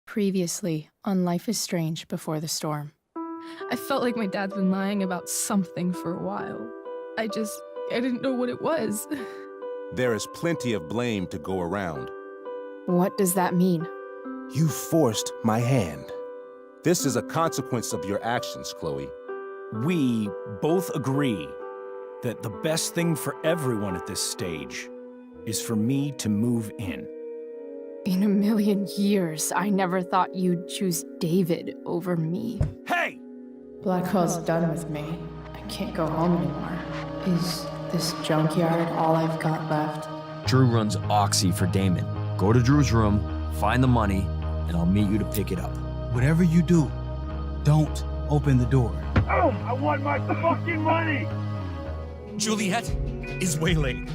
Previously on Life is Strange Before the Storm. I felt like my dad's been lying about something for a while. I didn't know what it was. There is plenty of blame to go around. What does that mean? You forced my hand. This is a consequence of your actions, Chloe. We both agree that the best thing for everyone at this stage is for me to move in. In a million years, I never thought you'd choose David over me. Hey! Blackwell's done with me. I can't go home anymore. Is this junkyard all I've got left? Drew runs Oxy for Damon. Go to Drew's room, find the money, and I'll meet you to pick it up. Whatever you do, don't open the door. Oh, I want my fucking money! Juliet is waylaid.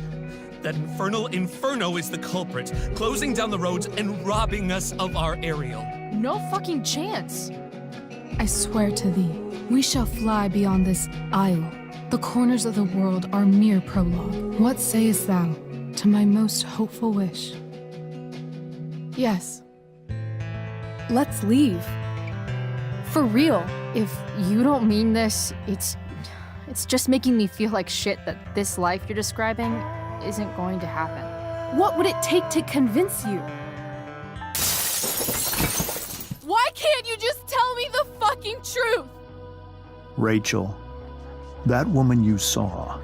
That infernal inferno is the culprit, closing down the roads and robbing us of our aerial. No fucking chance. I swear to thee, we shall fly beyond this isle. The corners of the world are mere prologue. What sayest thou to my most hopeful wish? Yes. Let's leave. For real. If you don't mean this, it's just making me feel like shit that this life you're describing isn't going to happen. What would it take to convince you? Why can't you just tell me the fucking truth? Rachel, that woman you saw,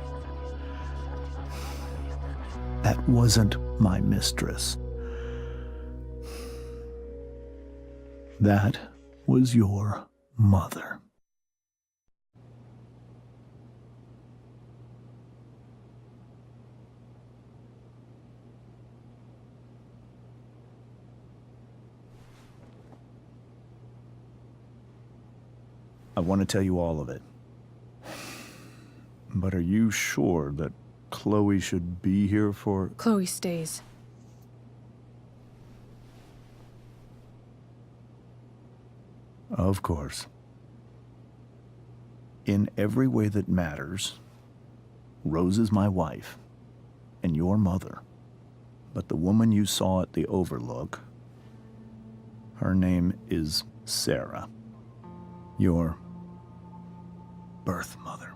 that wasn't my mistress. That was your mother. I want to tell you all of it. But are you sure that Chloe should be here for... Chloe stays. Of course. In every way that matters, Rose is my wife and your mother. But the woman you saw at the Overlook, her name is Sarah, your birth mother.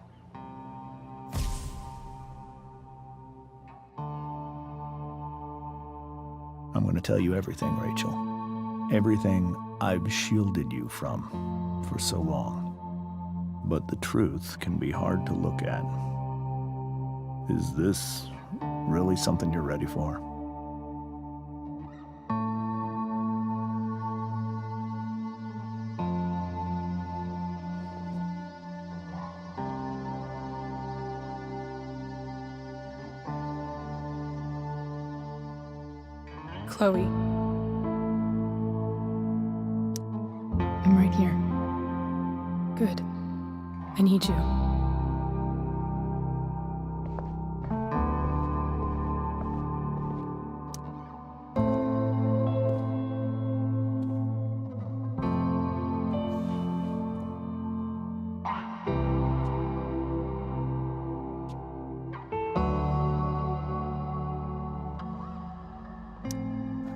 I'm going to tell you everything, Rachel. Everything I've shielded you from for so long. But the truth can be hard to look at. Is this really something you're ready for? Chloe. I'm right here. Good. I need you.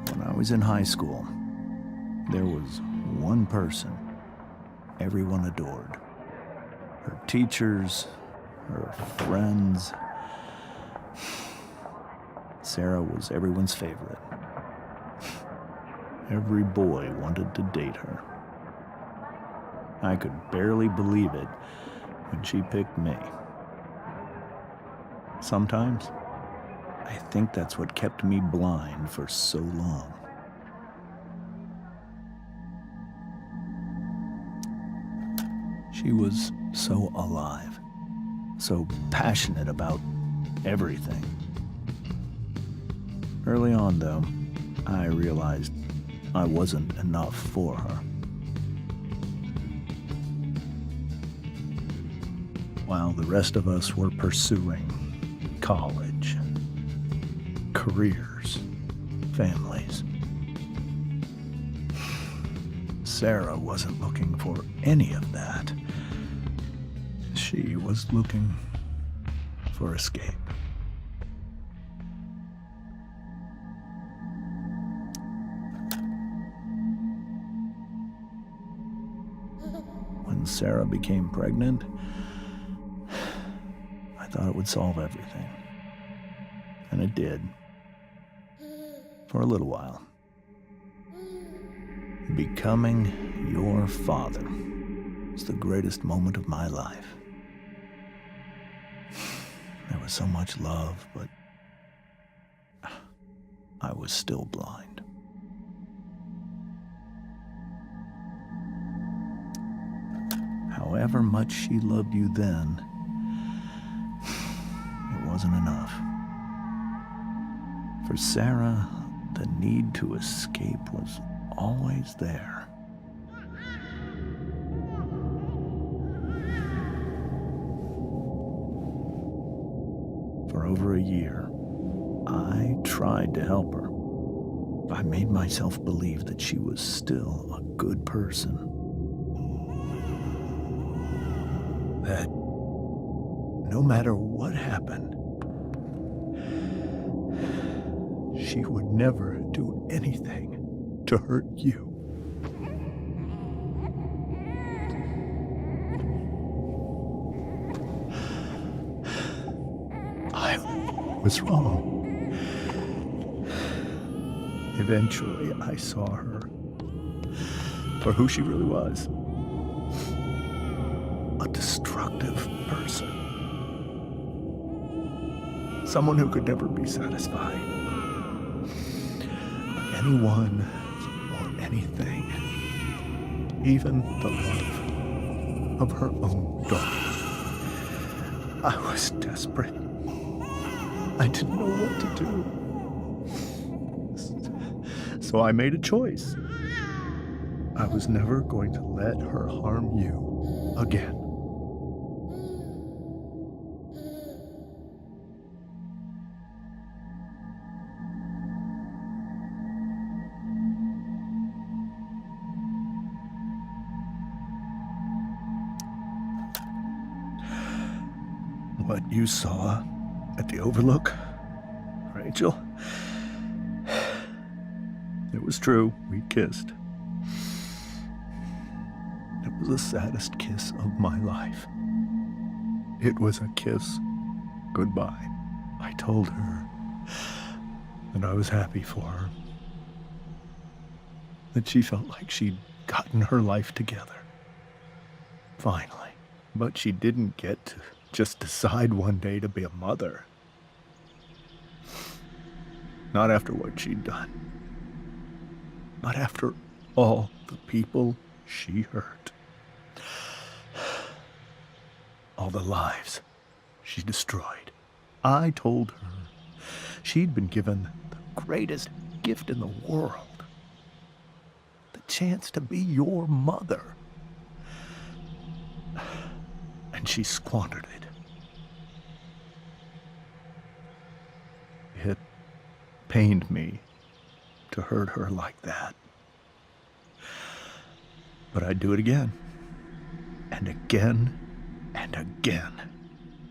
When I was in high school, there was one person everyone adored. Her teachers, her friends. Sarah was everyone's favorite. Every boy wanted to date her. I could barely believe it when she picked me. Sometimes, I I think that's what kept me blind for so long. She was so alive, so passionate about everything. Early on, though, I realized I wasn't enough for her. While the rest of us were pursuing college, careers, families, Sarah wasn't looking for any of that. She was looking for escape. When Sarah became pregnant, I thought it would solve everything. And it did. For a little while. Becoming your father was the greatest moment of my life. There was so much love, but I was still blind. However much she loved you then, it wasn't enough. For Sarah, the need to escape was always there. For over a year, I tried to help her. I made myself believe that she was still a good person. That no matter what happened, she would never do anything to hurt you. I was wrong. Eventually, I saw her for who she really was. A destructive person. Someone who could never be satisfied by anyone or anything, even the love of her own daughter. I was desperate. I didn't know what to do. So I made a choice. I was never going to let her harm you again. What you saw at the Overlook, Rachel, it was true. We kissed. It was the saddest kiss of my life. It was a kiss goodbye. I told her that I was happy for her, that she felt like she'd gotten her life together. Finally. But she didn't get to just decide one day to be a mother. Not after what she'd done. Not after all the people she hurt. All the lives she destroyed. I told her she'd been given the greatest gift in the world. The chance to be your mother. And she squandered it. It pained me to hurt her like that. But I'd do it again, and again, and again,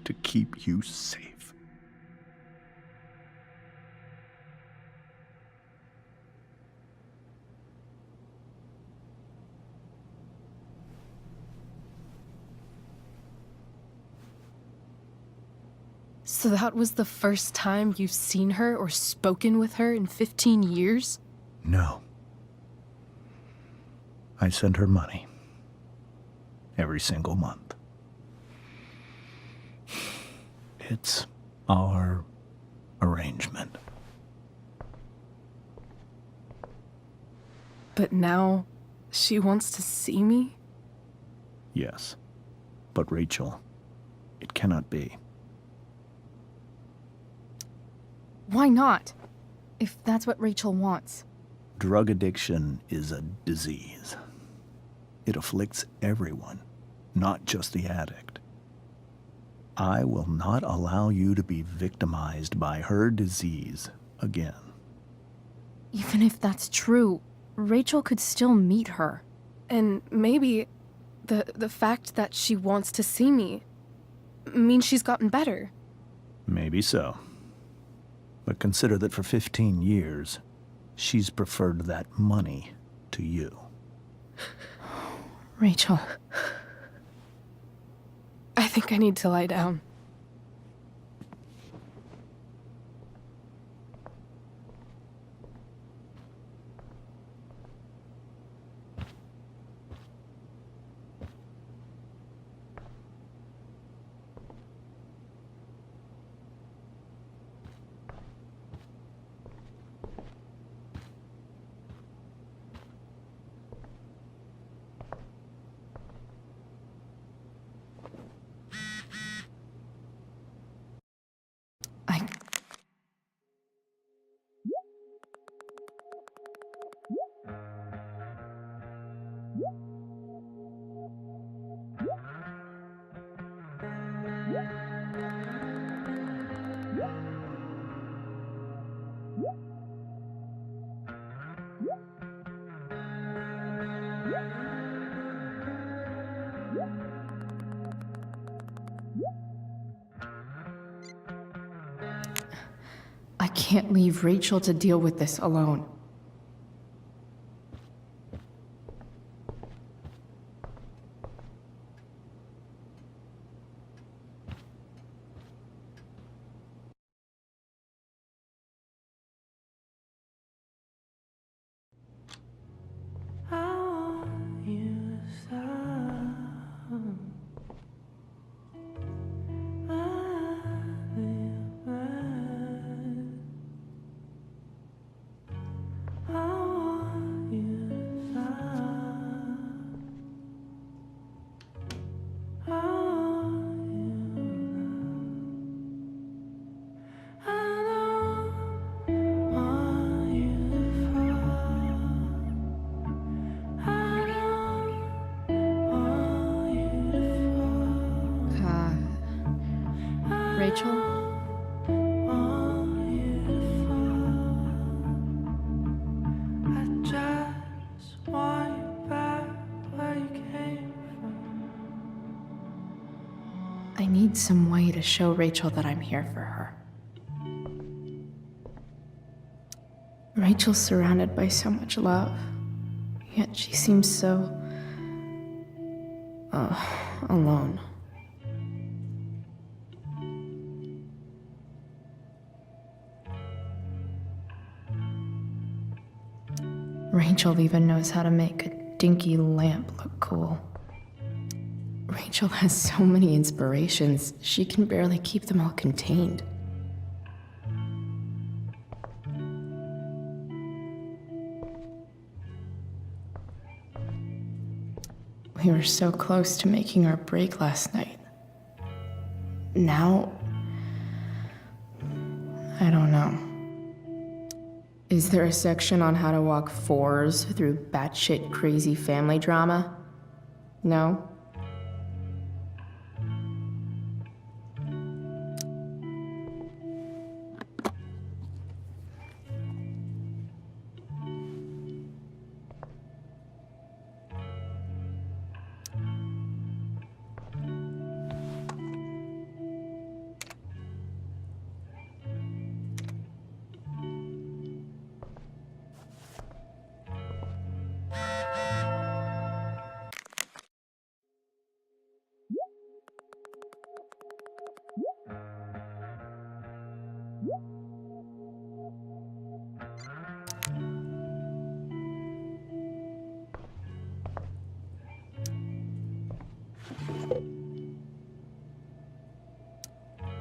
to keep you safe. So that was the first time you've seen her or spoken with her in 15 years? No. I send her money. Every single month. It's our arrangement. But now, she wants to see me? Yes. But Rachel, it cannot be. Why not? If that's what Rachel wants. Drug addiction is a disease. It afflicts everyone, not just the addict. I will not allow you to be victimized by her disease again. Even if that's true, Rachel could still meet her. And maybe the fact that she wants to see me means she's gotten better. Maybe so. But consider that for 15 years, she's preferred that money to you. Rachel. I think I need to lie down. I... I can't leave Rachel to deal with this alone. Rachel? I need some way to show Rachel that I'm here for her. Rachel's surrounded by so much love, yet she seems so... alone. Rachel even knows how to make a dinky lamp look cool. Rachel has so many inspirations, she can barely keep them all contained. We were so close to making our break last night. Now, I don't know. Is there a section on how to walk fours through batshit crazy family drama? No?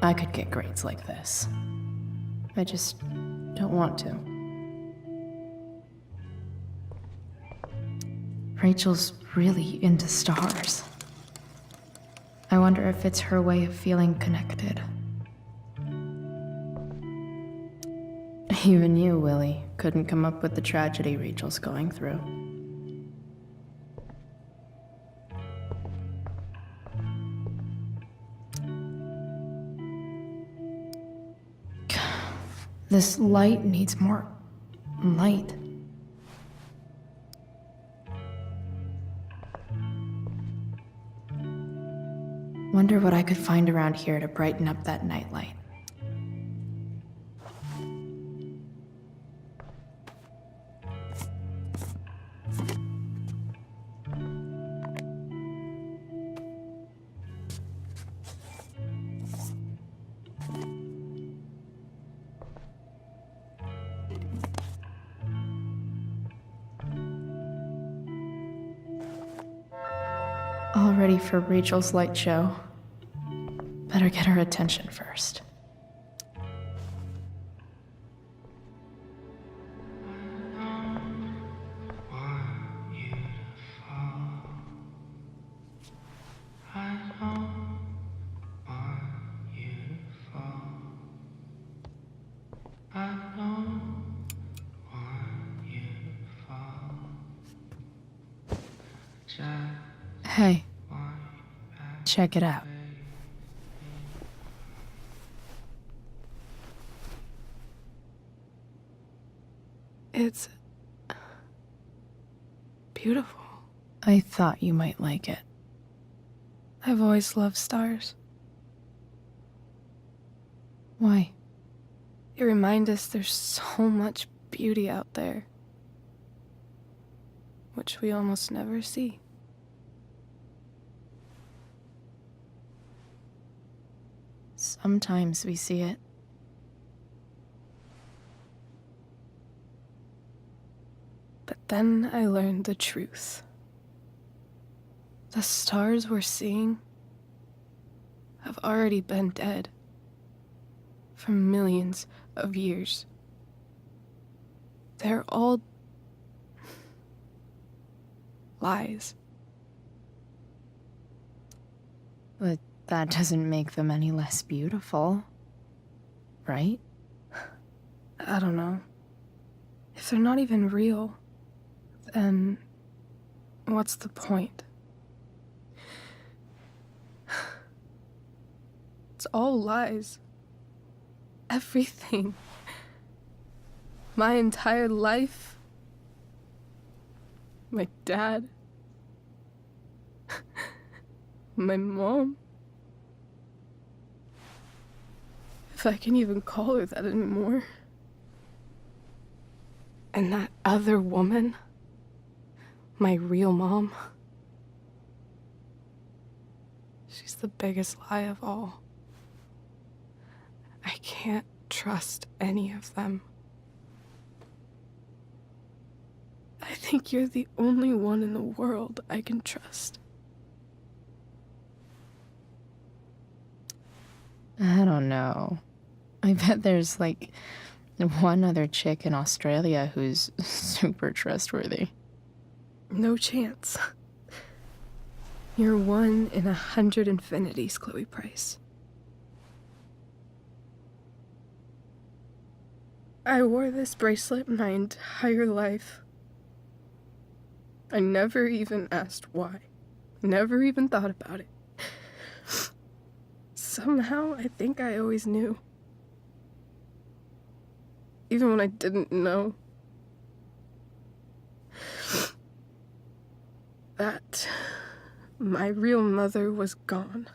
I could get grades like this. I just don't want to. Rachel's really into stars. I wonder if it's her way of feeling connected. Even you, Willie, couldn't come up with the tragedy Rachel's going through. This light needs more light. Wonder what I could find around here to brighten up that nightlight. All ready for Rachel's light show. Better get her attention first. Hey, check it out. It's beautiful. I thought you might like it. I've always loved stars. Why? They remind us there's so much beauty out there, which we almost never see. Sometimes we see it. But then I learned the truth. The stars we're seeing have already been dead for millions of years. They're all lies. But that doesn't make them any less beautiful, right? I don't know. If they're not even real, then what's the point? It's all lies. Everything. My entire life. My dad. My mom. If I can even call her that anymore. And that other woman. My real mom. She's the biggest lie of all. I can't trust any of them. I think you're the only one in the world I can trust. I don't know. I bet there's like one other chick in Australia who's super trustworthy. No chance. You're 1 in 100 infinities, Chloe Price. I wore this bracelet my entire life. I never even asked why. Never even thought about it. Somehow, I think I always knew. Even when I didn't know. That my real mother was gone.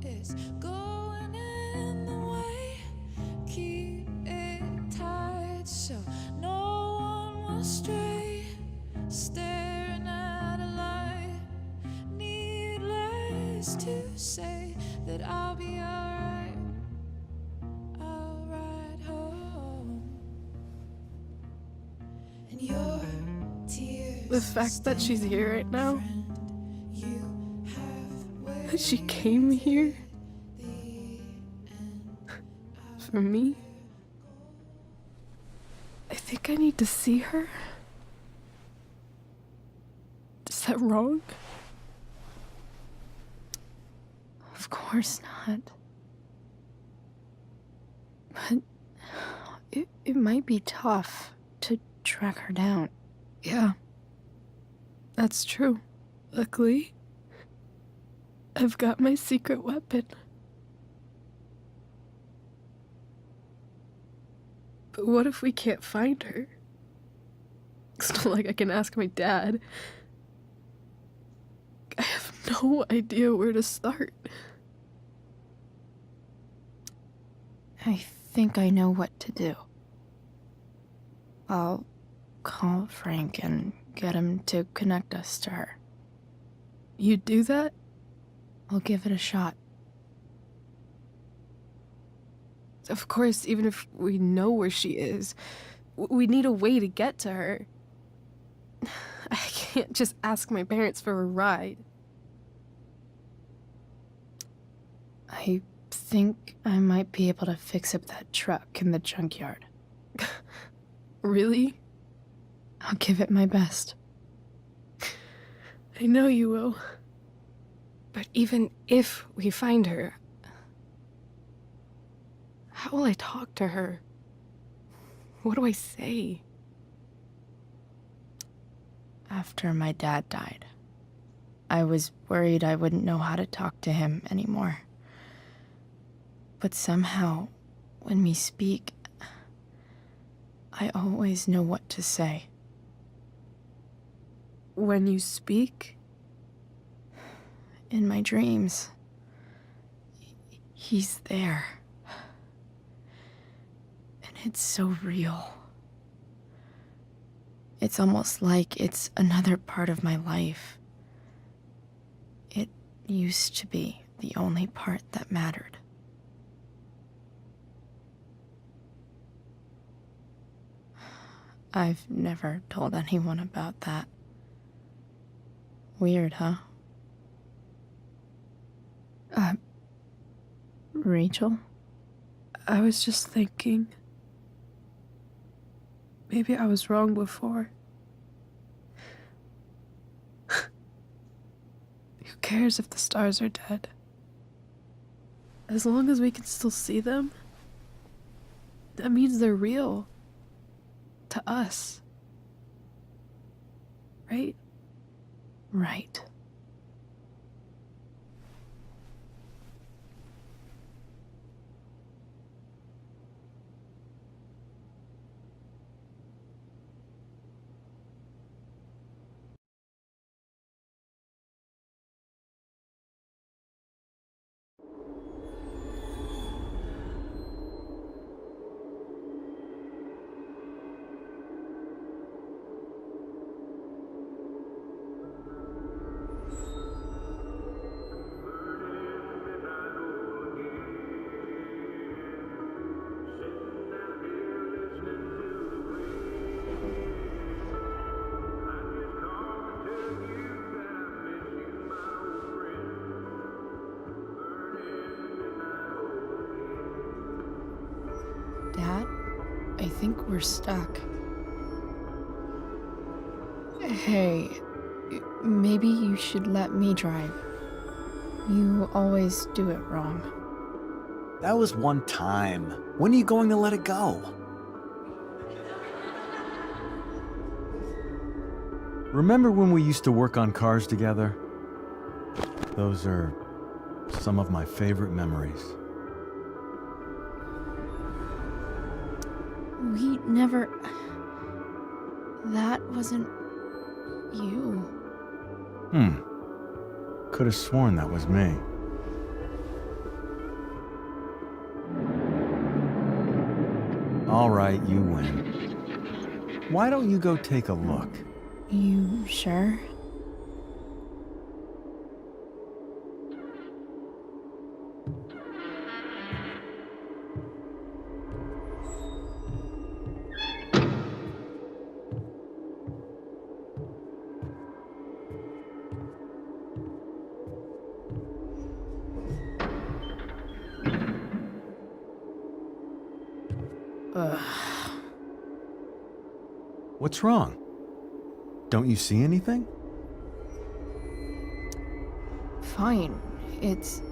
Is going in the way. Keep it tight. light so no one will stray, staring at a light. Needless to say that I'll be alright. I'll ride home. And your tears, The fact that she's here right now, you have that she came here for me. I think I need to see her. Is that wrong? Of course not. But it might be tough to track her down. Yeah, that's true. Luckily, I've got my secret weapon. But what if we can't find her? It's not like I can ask my dad. I have no idea where to start. I think I know what to do. I'll call Frank and get him to connect us to her. You'd do that? I'll give it a shot. Of course, even if we know where she is, we need a way to get to her. I can't just ask my parents for a ride. I think I might be able to fix up that truck in the junkyard. Really? I'll give it my best. I know you will. But even if we find her, how will I talk to her? What do I say? After my dad died, I was worried I wouldn't know how to talk to him anymore. But somehow, when we speak, I always know what to say. When you speak? In my dreams, he's there. And it's so real. It's almost like it's another part of my life. It used to be the only part that mattered. I've never told anyone about that. Weird, huh? Rachel? I was just thinking. Maybe I was wrong before. Who cares if the stars are dead? As long as we can still see them, that means they're real. To us. Right? Right. Dad, I think we're stuck. Hey, maybe you should let me drive. You always do it wrong. That was one time. When are you going to let it go? Remember when we used to work on cars together? Those are some of my favorite memories. We never... That wasn't... you. Could have sworn that was me. All right, you win. Why don't you go take a look? You sure? Ugh. What's wrong? Don't you see anything? Fine. It's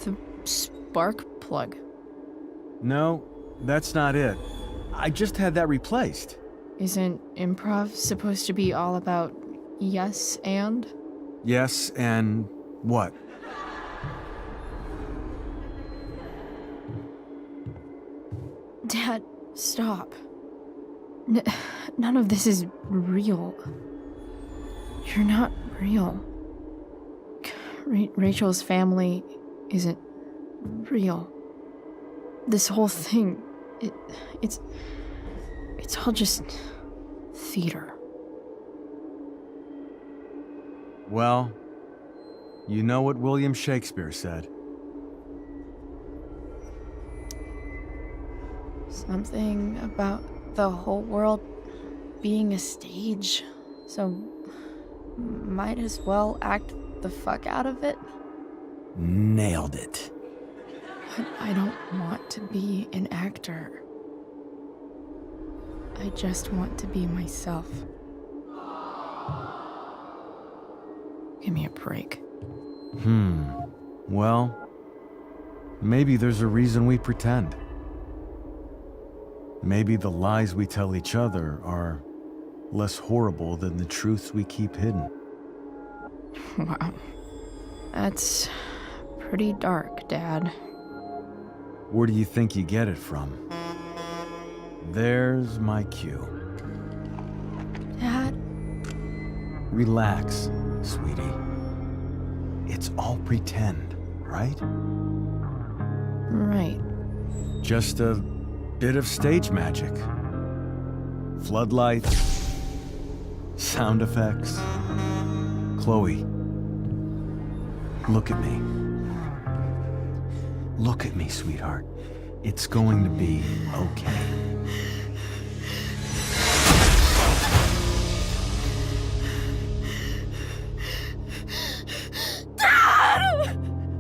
the spark plug. No, that's not it. I just had that replaced. Isn't improv supposed to be all about yes and? Yes, and what? Dad, stop. None of this is real. You're not real. Rachel's family isn't real. This whole thing, it's all just theater. Well, you know what William Shakespeare said. Something about the whole world being a stage, so might as well act the fuck out of it. Nailed it. But I don't want to be an actor. I just want to be myself. Give me a break. Well, maybe there's a reason we pretend. Maybe the lies we tell each other are less horrible than the truths we keep hidden. Wow. That's pretty dark, Dad. Where do you think you get it from? There's my cue. Dad? Relax, sweetie. It's all pretend, right? Right. Just a bit of stage magic. Floodlights, sound effects. Chloe, look at me. Look at me, sweetheart. It's going to be okay.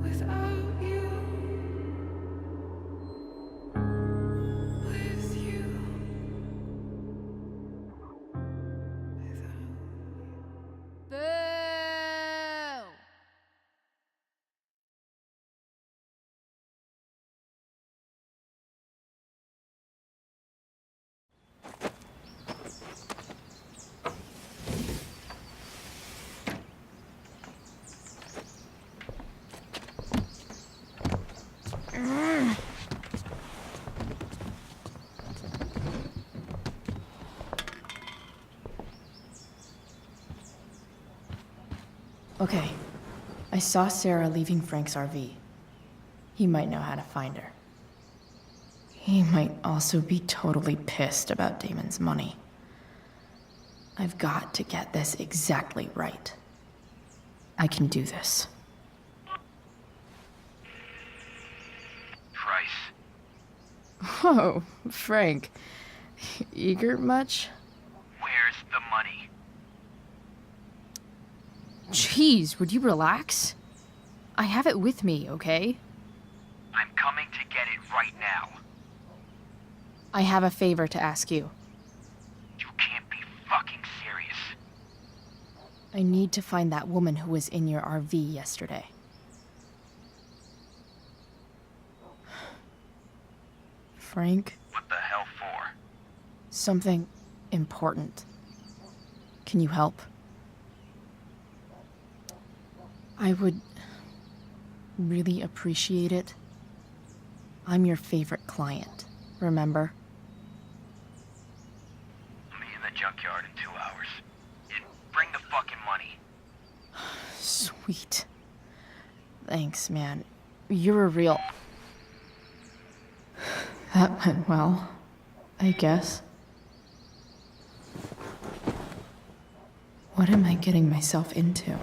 Without you, with you, Boo! Okay. I saw Sarah leaving Frank's RV. He might know how to find her. He might also be totally pissed about Damon's money. I've got to get this exactly right. I can do this. Price. Oh, Frank. Eager much? Where's the money? Jeez, would you relax? I have it with me, okay? I'm coming to get it right now. I have a favor to ask you. You can't be fucking serious. I need to find that woman who was in your RV yesterday. Frank? What the hell for? Something important. Can you help? I would really appreciate it. I'm your favorite client, remember? I'll be in the junkyard in 2 hours. And bring the fucking money. Sweet. Thanks, man. You're a real... That went well, I guess. What am I getting myself into?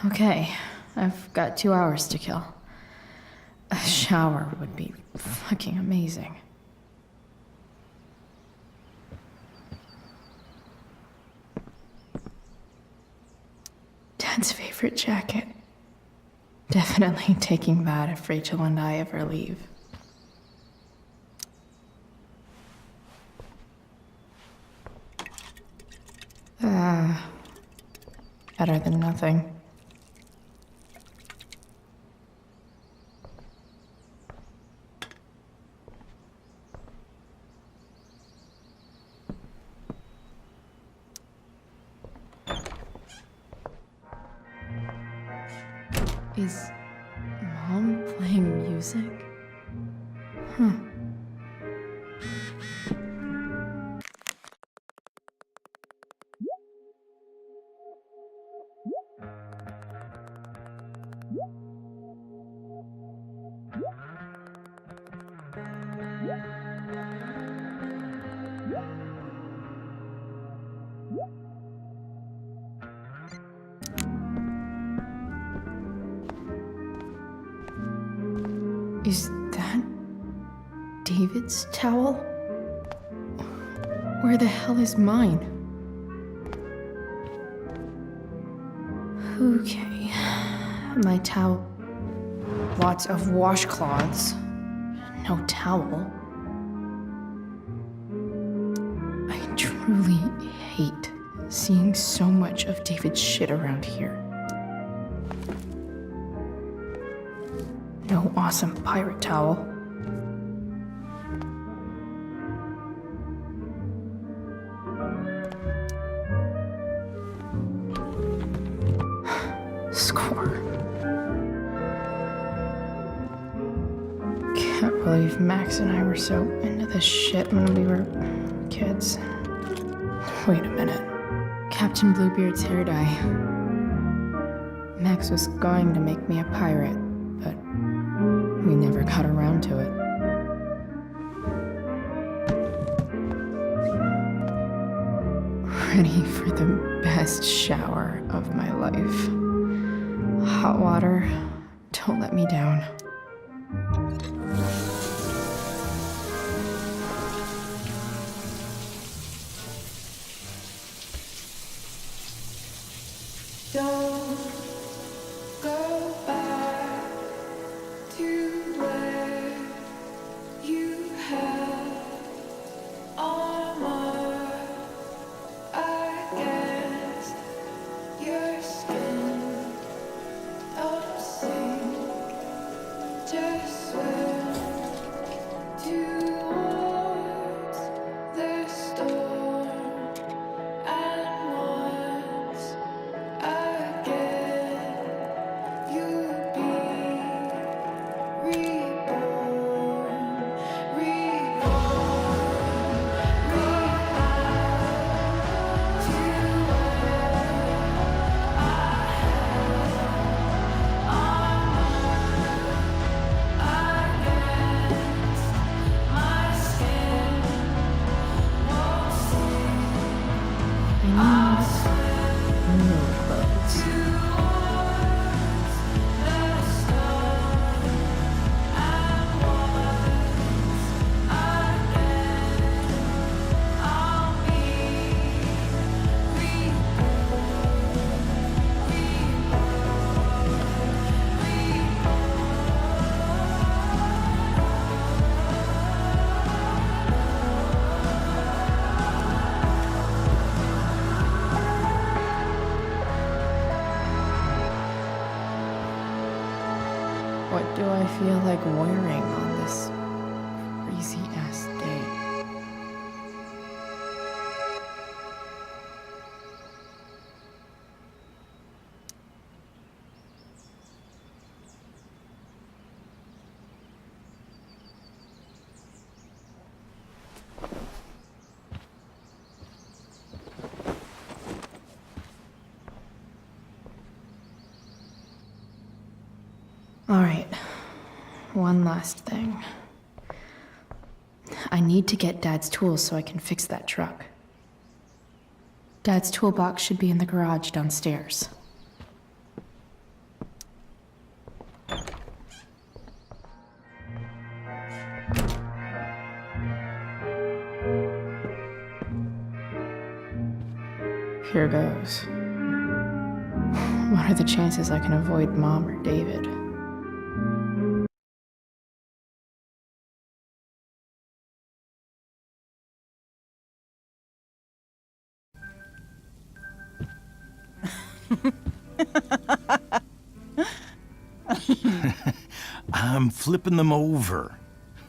Okay, I've got 2 hours to kill. A shower would be fucking amazing. Dad's favorite jacket. Definitely taking that if Rachel and I ever leave. Better than nothing. Is Mom playing music? Huh. Is that David's towel? Where the hell is mine? Okay, my towel. Lots of washcloths. No towel. I truly hate seeing so much of David's shit around here. No awesome pirate towel. Score. Can't believe Max and I were so into this shit when we were kids. Wait a minute. Captain Bluebeard's hair dye. Max was going to make me a pirate, but we never got around to it. Ready for the best shower of my life. Hot water, don't let me down. Don't go back to where you had armor against your skin. Don't sing What do I feel like wearing on this crazy-ass day? All right, one last thing. I need to get Dad's tools so I can fix that truck. Dad's toolbox should be in the garage downstairs. Here goes. What are the chances I can avoid Mom or David? I'm flipping them over.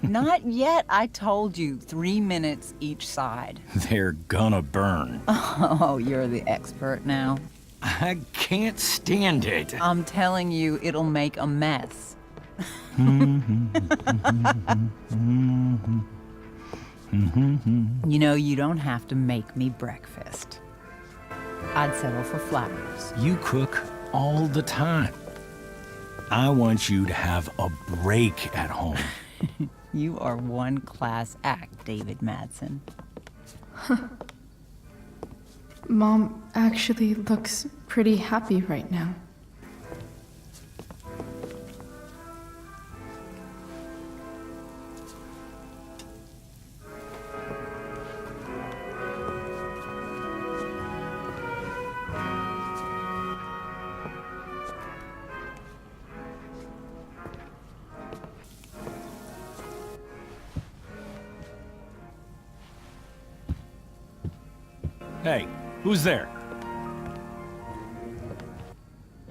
Not yet. I told you, 3 minutes each side. They're gonna burn. Oh, you're the expert now. I can't stand it. I'm telling you, it'll make a mess. You know, you don't have to make me breakfast. I'd settle for flowers. You cook all the time. I want you to have a break at home. You are one class act, David Madsen. Mom actually looks pretty happy right now. Hey, who's there?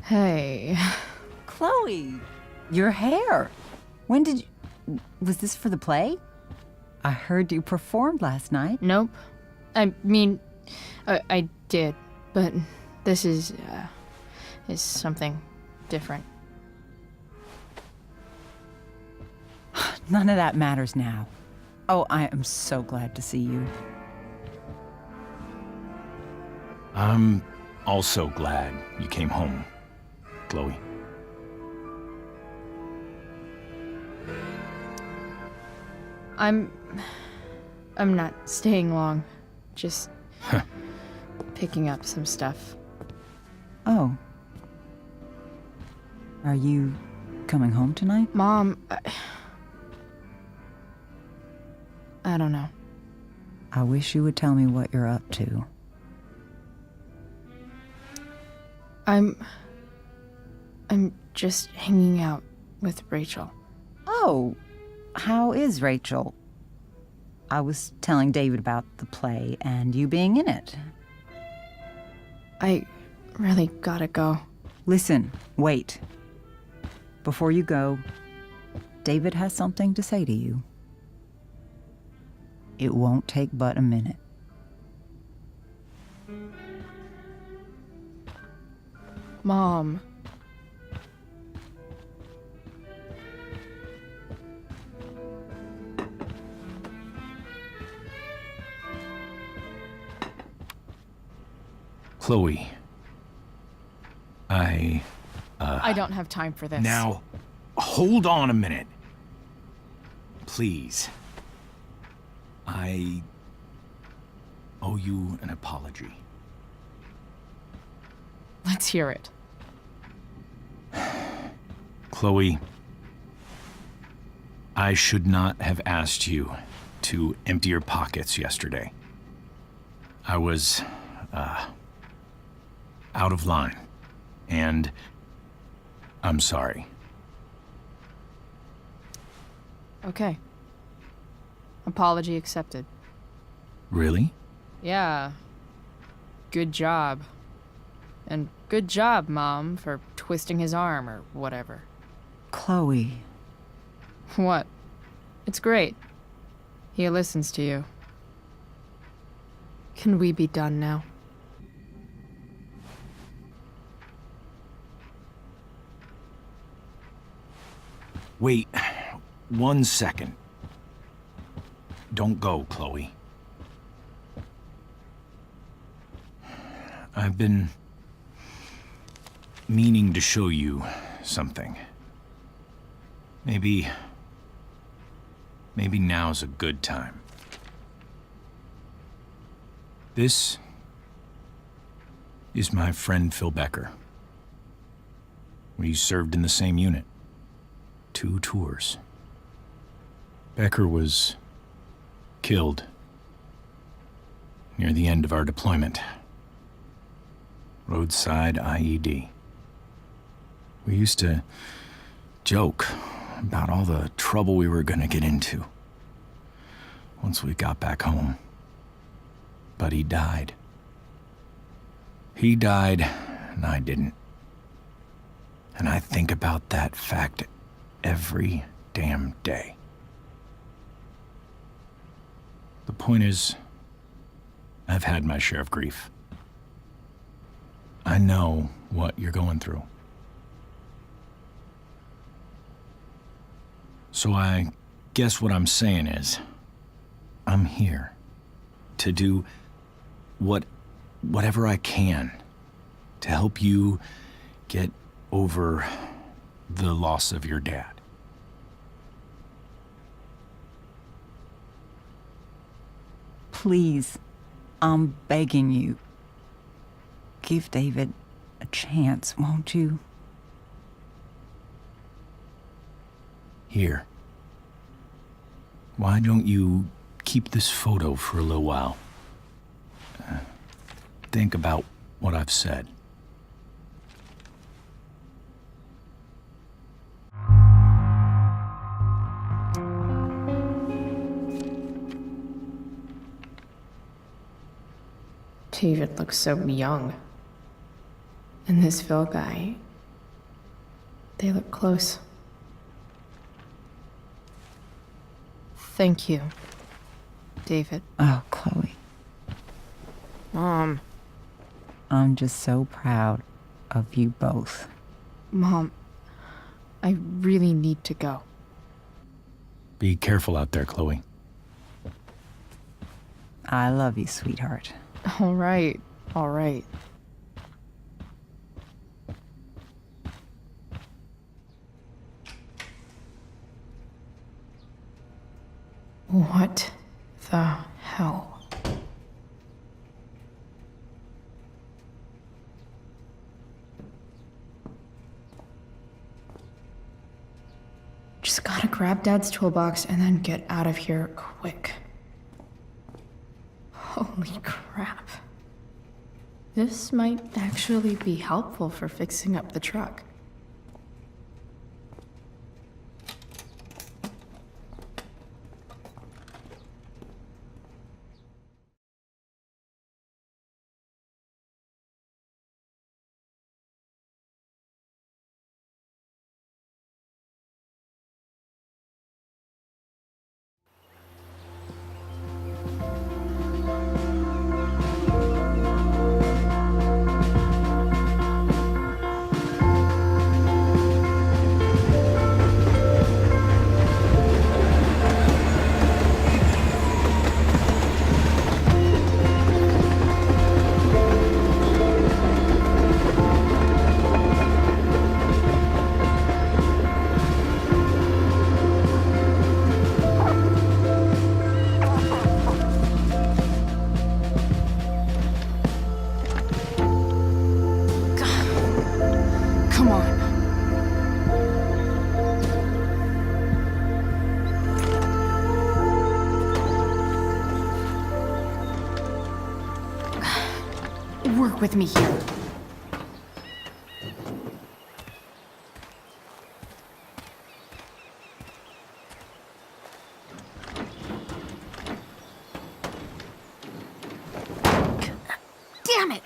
Hey. Chloe, your hair. When did you... Was this for the play? I heard you performed last night. Nope. I mean, I did, but this is something different. None of that matters now. Oh, I am so glad to see you. I'm also glad you came home, Chloe. I'm not staying long. Just picking up some stuff. Oh. Are you coming home tonight? Mom, I don't know. I wish you would tell me what you're up to. I'm just hanging out with Rachel. Oh, how is Rachel? I was telling David about the play and you being in it. I really gotta go. Listen, wait. Before you go, David has something to say to you. It won't take but a minute. Mom. Chloe. I don't have time for this. Now, hold on a minute. Please. I owe you an apology. Let's hear it. Chloe, I should not have asked you to empty your pockets yesterday. I was, out of line, and I'm sorry. Okay. Apology accepted. Really? Yeah. Good job. And good job, Mom, for twisting his arm or whatever. Chloe. What? It's great. He listens to you. Can we be done now? Wait 1 second. Don't go, Chloe. I've been meaning to show you something. Maybe now's a good time. This is my friend Phil Becker. We served in the same unit. 2 tours. Becker was killed near the end of our deployment. Roadside IED. We used to joke about all the trouble we were gonna get into once we got back home. But he died. He died, and I didn't. And I think about that fact every damn day. The point is, I've had my share of grief. I know what you're going through. So I guess what I'm saying is, I'm here to do whatever I can to help you get over the loss of your dad. Please, I'm begging you. Give David a chance, won't you? Here. Why don't you keep this photo for a little while? Think about what I've said. David looks so young. And this Phil guy, they look close. Thank you, David. Oh, Chloe. Mom. I'm just so proud of you both. Mom, I really need to go. Be careful out there, Chloe. I love you, sweetheart. All right, all right. What the hell? Just gotta grab Dad's toolbox and then get out of here quick. Holy crap. This might actually be helpful for fixing up the truck. Come on. Work with me here. Damn it!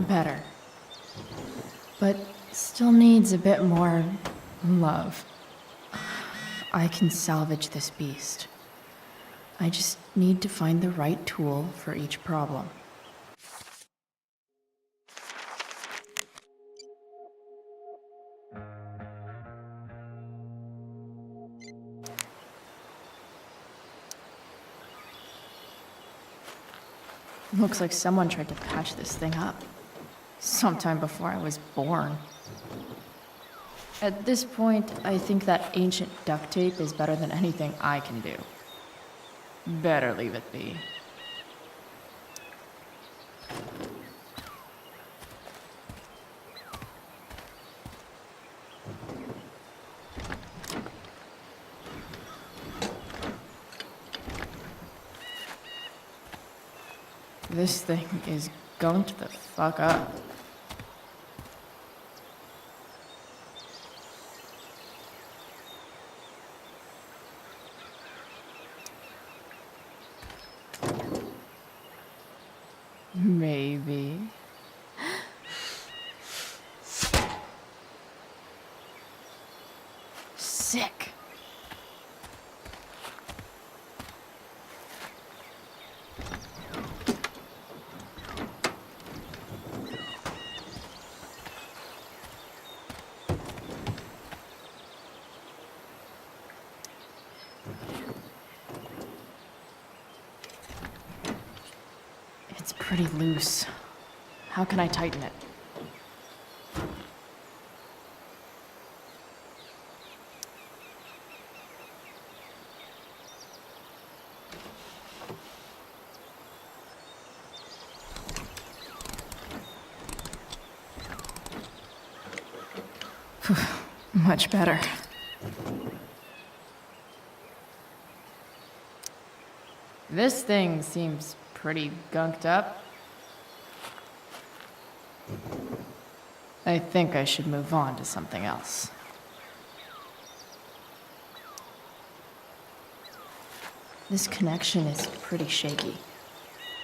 Better. But still needs a bit more love. I can salvage this beast. I just need to find the right tool for each problem. Looks like someone tried to patch this thing up. Sometime before I was born. At this point, I think that ancient duct tape is better than anything I can do. Better leave it be. This thing is gunked the fuck up. Maybe. Sick. It's pretty loose. How can I tighten it? Much better. This thing seems pretty gunked up. I think I should move on to something else. This connection is pretty shaky.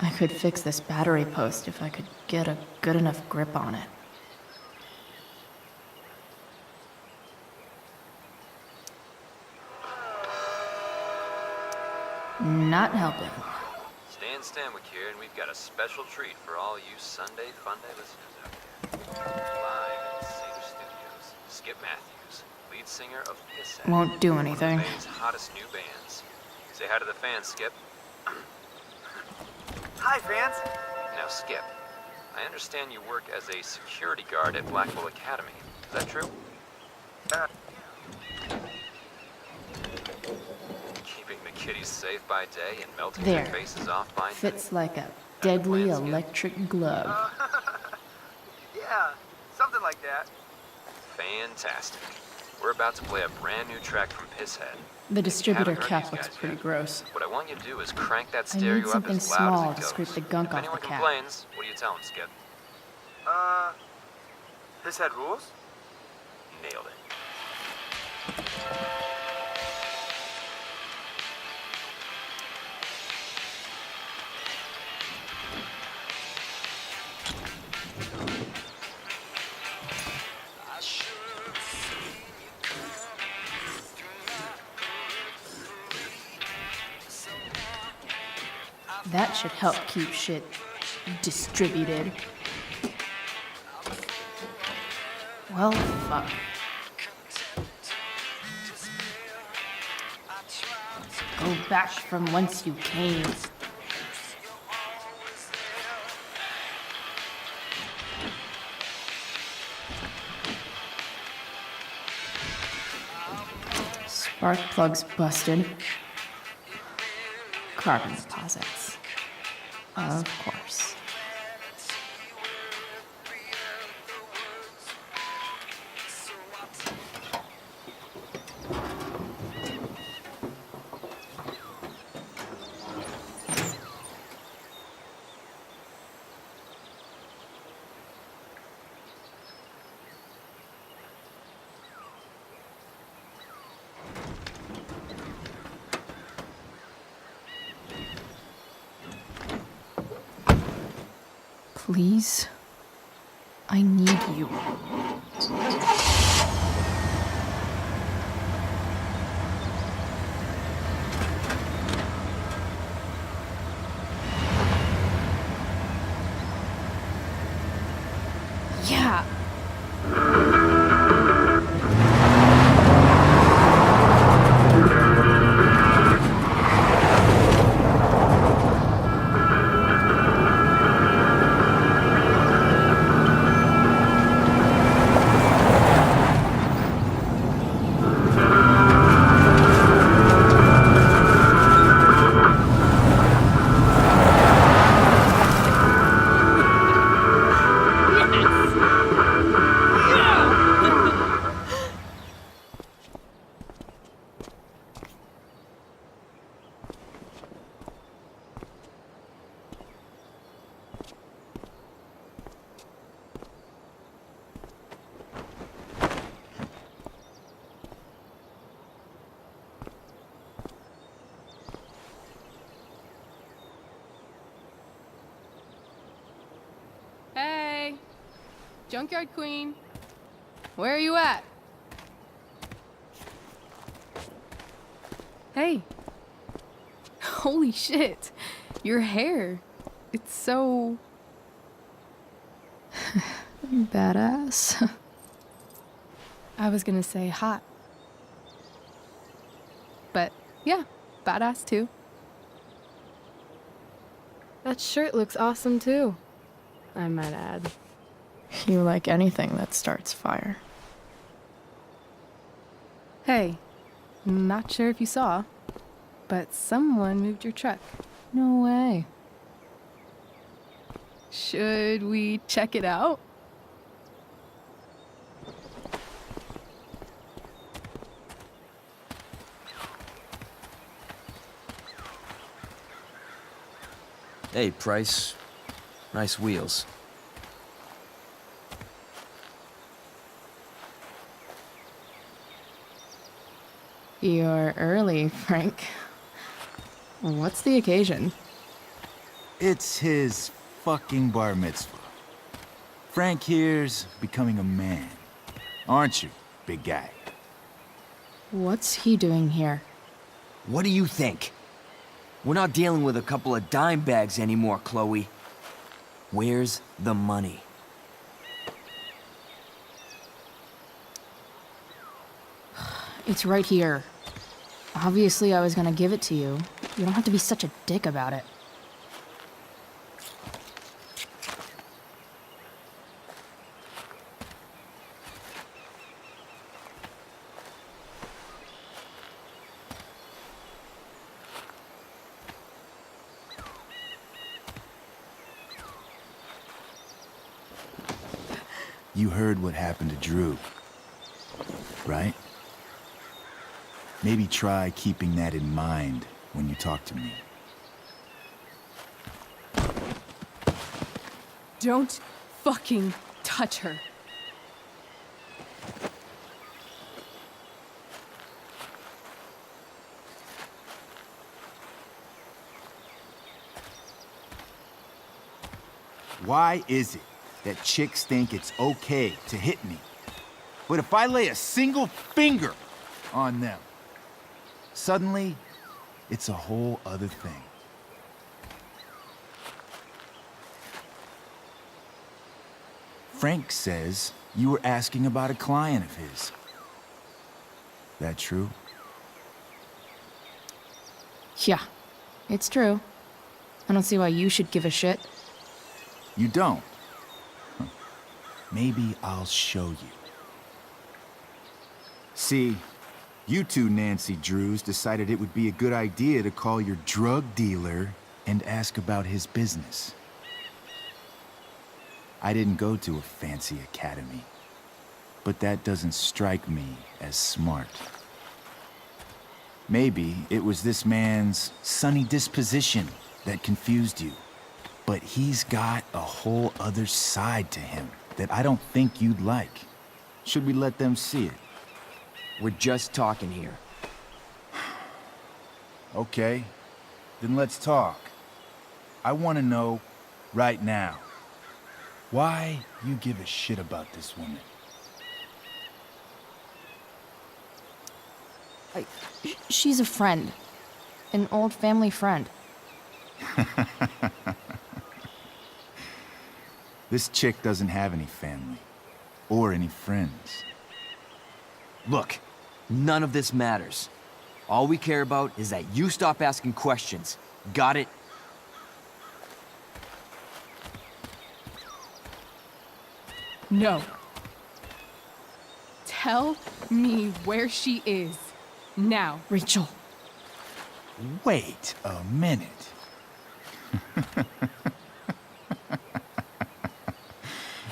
I could fix this battery post if I could get a good enough grip on it. Not helping. Stan here, and we've got a special treat for all you Sunday Funday listeners out there. Live in Cedar Studios, Skip Matthews, lead singer of Pisshead. Won't do anything. One of Maine's hottest new bands. Say hi to the fans, Skip. Hi, fans. Now, Skip, I understand you work as a security guard at Blackwell Academy. Is that true? Keeping the kiddies safe by day and melting their faces off by night. Fits like a deadly electric glove. Yeah, something like that. Fantastic. We're about to play a brand new track from Pisshead. The distributor cap looks pretty gross. What I want you to do is crank that I stereo need up something as loud small as it to goes. scrape the gunk If off the anyone cap. complains, what do you tell them, Skip? Pisshead rules? Nailed it. That should help keep shit distributed. Well, fuck. Go back from whence you came. Spark plugs busted. Carbon deposits. Of course. Please? I need you. Yeah. Hey, Junkyard Queen, where are you at? Hey, holy shit, your hair, it's so... Badass. I was gonna say hot. But yeah, badass too. That shirt looks awesome too, I might add. You like anything that starts fire. Hey, not sure if you saw, but someone moved your truck. No way. Should we check it out? Hey, Price. Nice wheels. You're early, Frank. What's the occasion? It's his fucking bar mitzvah. Frank here's becoming a man. Aren't you, big guy? What's he doing here? What do you think? We're not dealing with a couple of dime bags anymore, Chloe. Where's the money? It's right here. Obviously, I was gonna give it to you. You don't have to be such a dick about it. You heard what happened to Drew, right? Maybe try keeping that in mind when you talk to me. Don't fucking touch her. Why is it that chicks think it's okay to hit me? But if I lay a single finger on them, suddenly, it's a whole other thing. Frank says you were asking about a client of his. That true? Yeah, it's true. I don't see why you should give a shit. You don't? Huh. Maybe I'll show you. See, you two Nancy Drews decided it would be a good idea to call your drug dealer and ask about his business. I didn't go to a fancy academy, but that doesn't strike me as smart. Maybe it was this man's sunny disposition that confused you, but he's got a whole other side to him that I don't think you'd like. Should we let them see it? We're just talking here. Okay, then let's talk. I want to know right now. why you give a shit about this woman. She's a friend. An old family friend. This chick doesn't have any family. Or any friends. Look, none of this matters. All we care about is that you stop asking questions. Got it? No. Tell me where she is. Now. Rachel. Wait a minute.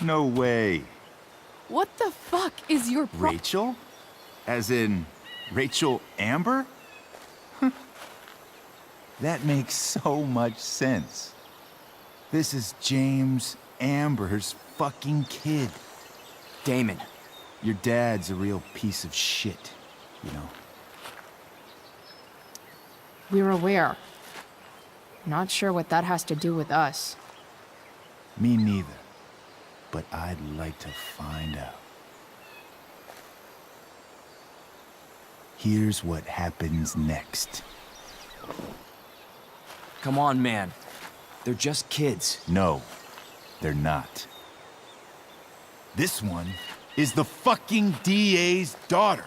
No way. What the fuck is your Rachel? As in, Rachel Amber? That makes so much sense. This is James Amber's fucking kid. Damon. Your dad's a real piece of shit, you know? We're aware. Not sure what that has to do with us. Me neither. But I'd like to find out. Here's what happens next. Come on, man. They're just kids. No, they're not. This one is the fucking DA's daughter.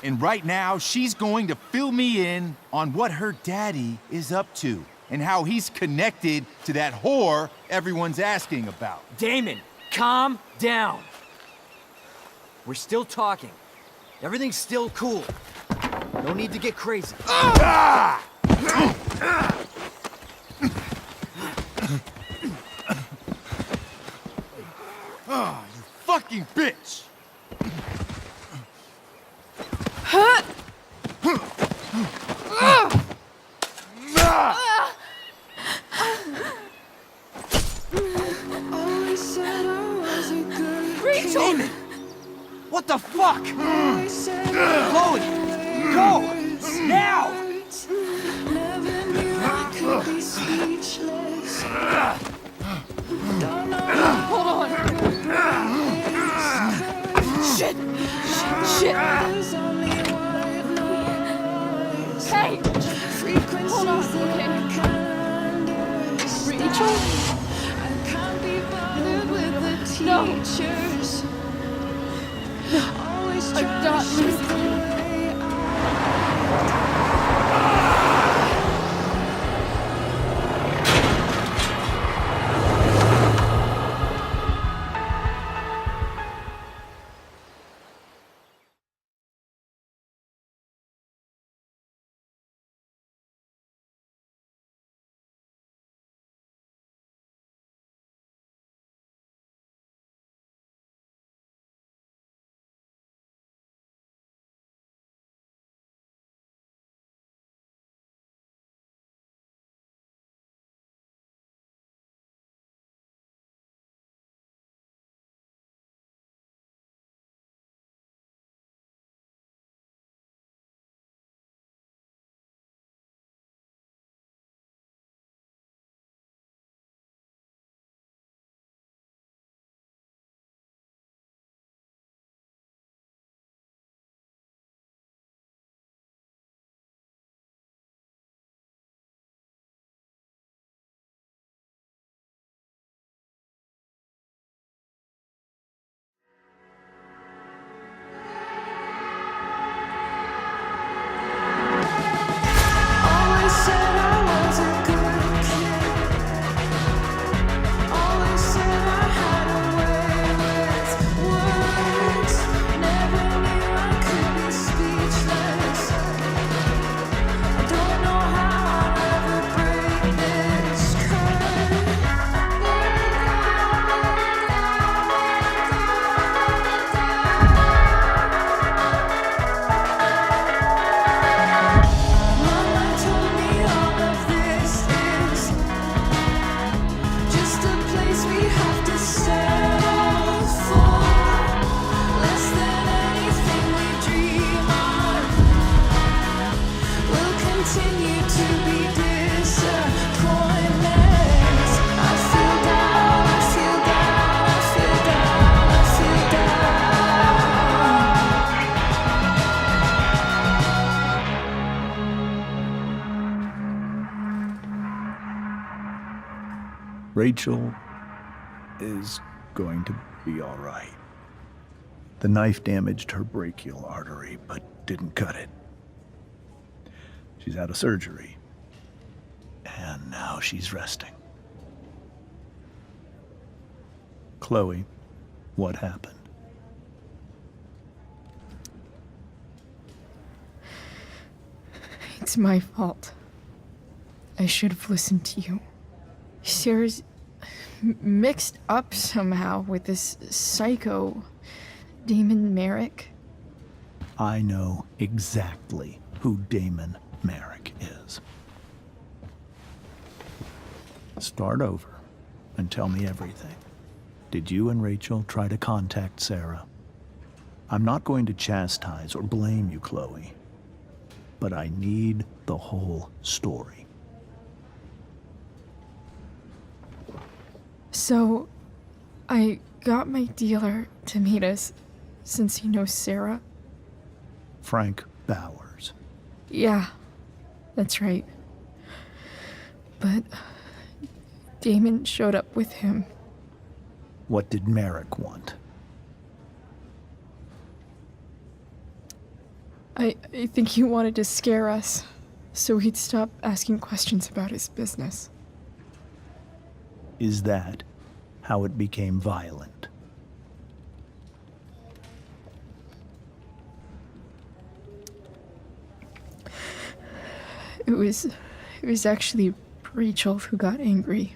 And right now, she's going to fill me in on what her daddy is up to and how he's connected to that whore everyone's asking about. Damon, calm down. We're still talking. Everything's still cool. No need to get crazy. Ah! Oh, you fucking bitch! Rachel! What the fuck? Chloe! Go! Now! Hold on. Shit! Shit! Hey! Hold on, okay? Rachel? No! I got this. Rachel is going to be all right. The knife damaged her brachial artery, but didn't cut it. She's out of surgery, and now she's resting. Chloe, what happened? It's my fault. I should have listened to you. Sarah's mixed up somehow with this psycho Damon Merrick. I know exactly who Damon Merrick is. Start over and tell me everything. Did you and Rachel try to contact Sarah? I'm not going to chastise or blame you, Chloe, but I need the whole story. So, I got my dealer to meet us since he knows Sarah. Frank Bowers. Yeah, that's right. But Damon showed up with him. What did Merrick want? I think he wanted to scare us, so he'd stop asking questions about his business. Is that how it became violent? It was actually Rachel who got angry.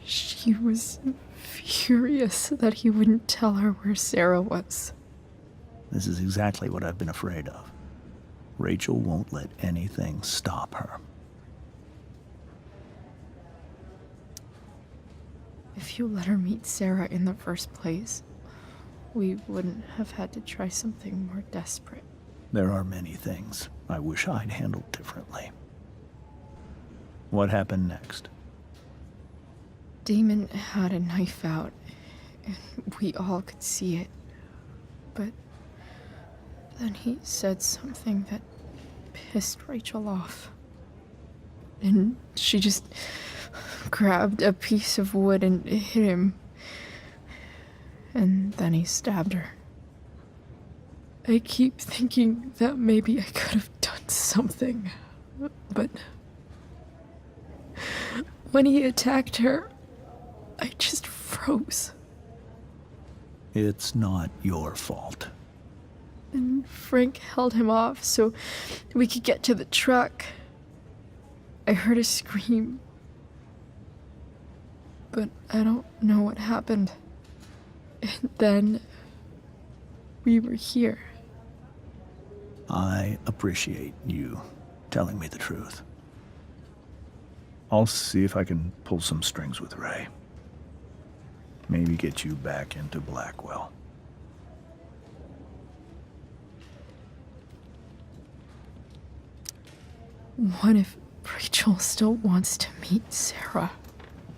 She was furious that he wouldn't tell her where Sarah was. This is exactly what I've been afraid of. Rachel won't let anything stop her. If you let her meet Sarah in the first place, we wouldn't have had to try something more desperate. There are many things I wish I'd handled differently. What happened next? Damon had a knife out, and we all could see it. But then he said something that pissed Rachel off. And she just grabbed a piece of wood and hit him. And then he stabbed her. I keep thinking that maybe I could have done something, but when he attacked her, I just froze. It's not your fault. And Frank held him off so we could get to the truck. I heard a scream, but I don't know what happened. And then we were here. I appreciate you telling me the truth. I'll see if I can pull some strings with Ray. Maybe get you back into Blackwell. What if Rachel still wants to meet Sarah?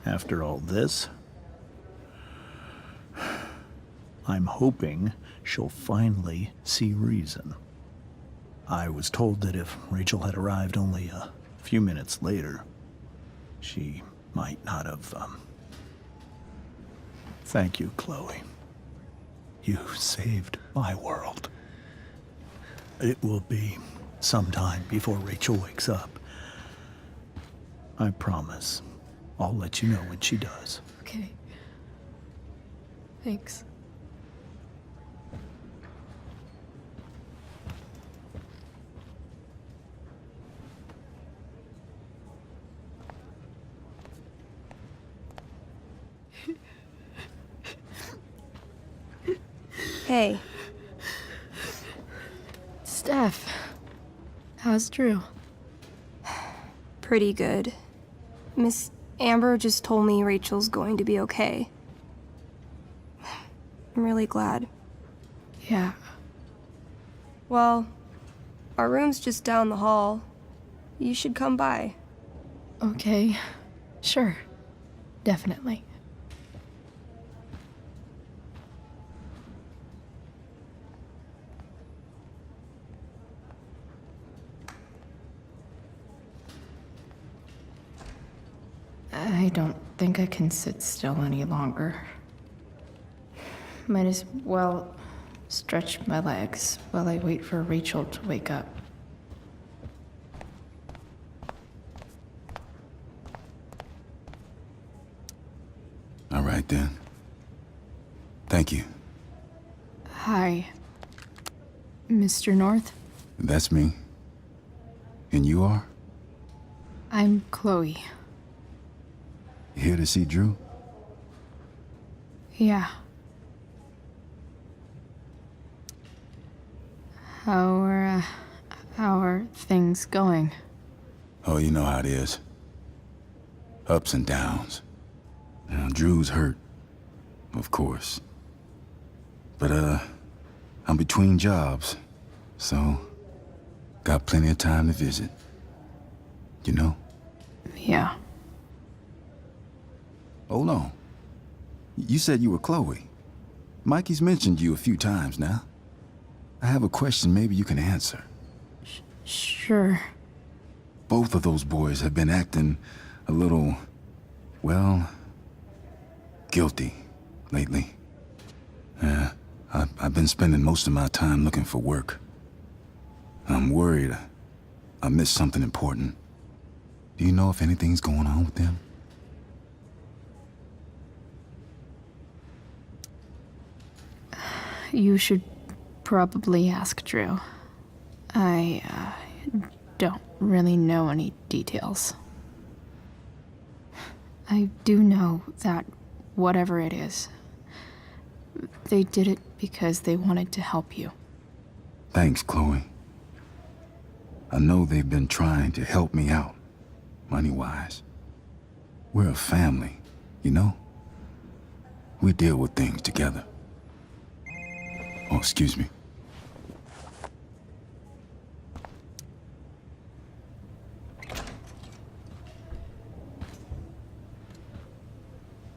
After all this, I'm hoping she'll finally see reason. I was told that if Rachel had arrived only a few minutes later, she might not have, Thank you, Chloe. You saved my world. It will be some time before Rachel wakes up. I promise. I'll let you know when she does. Okay. Thanks. Hey. Steph, how's Drew? Pretty good. Miss Amber just told me Rachel's going to be okay. I'm really glad. Yeah. Well, our room's just down the hall. You should come by. Okay. Sure. Definitely. I don't think I can sit still any longer. Might as well stretch my legs while I wait for Rachel to wake up. All right, then. Thank you. Hi, Mr. North. That's me. And you are? I'm Chloe. Here to see Drew? Yeah. How are things going? Oh, you know how it is. Ups and downs. Now, Drew's hurt, of course. But, I'm between jobs, so got plenty of time to visit. You know? Yeah. Hold on. You said you were Chloe. Mikey's mentioned you a few times now. I have a question maybe you can answer. Sure. Both of those boys have been acting a little, well, guilty lately. Yeah, I've been spending most of my time looking for work. I'm worried I missed something important. Do you know if anything's going on with them? You should probably ask Drew. I don't really know any details. I do know that whatever it is, they did it because they wanted to help you. Thanks, Chloe. I know they've been trying to help me out, money-wise. We're a family, you know? We deal with things together. Oh, excuse me.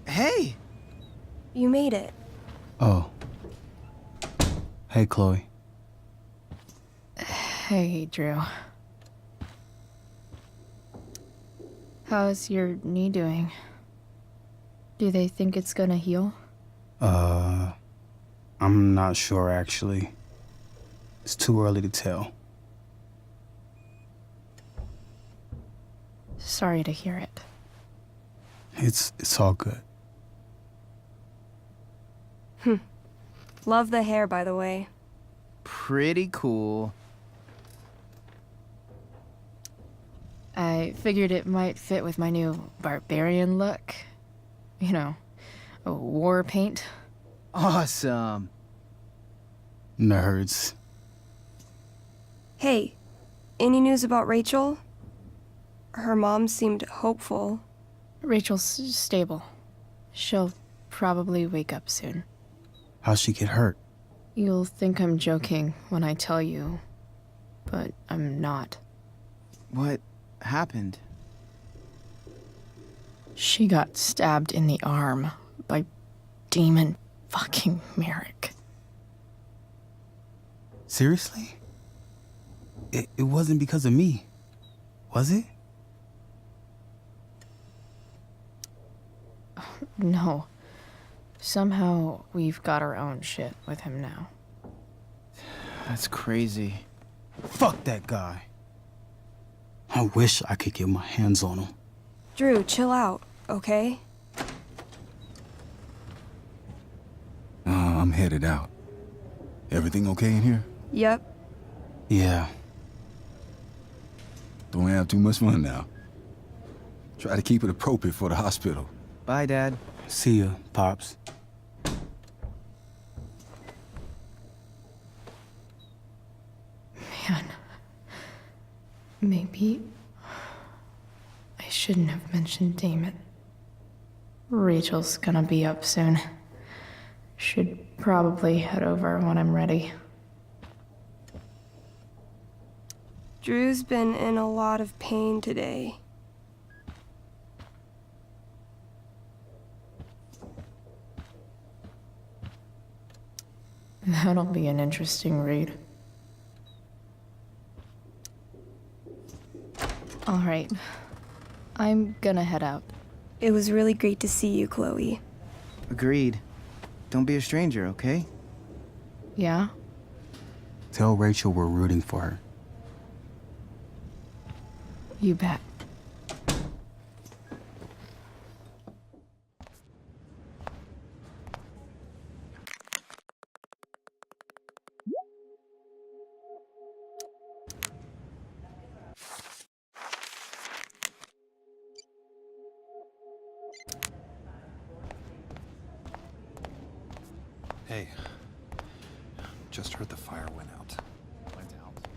Hey! You made it. Oh. Hey, Chloe. Hey, Drew. How's your knee doing? Do they think it's gonna heal? I'm not sure, actually. It's too early to tell. Sorry to hear it. It's all good. Love the hair, by the way. Pretty cool. I figured it might fit with my new barbarian look. You know, a war paint. Awesome. Nerds. Hey, any news about Rachel? Her mom seemed hopeful. Rachel's stable. She'll probably wake up soon. How'd she get hurt? You'll think I'm joking when I tell you, but I'm not. What happened? She got stabbed in the arm by Demon fucking Merrick. Seriously? It wasn't because of me, was it? No. Somehow we've got our own shit with him now. That's crazy. Fuck that guy. I wish I could get my hands on him. Drew, chill out, okay? I'm headed out. Everything okay in here? Yep. Yeah. Don't have too much fun now. Try to keep it appropriate for the hospital. Bye, Dad. See ya, Pops. Man. Maybe I shouldn't have mentioned Damon. Rachel's gonna be up soon. Should probably head over when I'm ready. Drew's been in a lot of pain today. That'll be an interesting read. All right. I'm gonna head out. It was really great to see you, Chloe. Agreed. Don't be a stranger, okay? Yeah? Tell Rachel we're rooting for her. You bet. Hey, just heard the fire went out. Went out.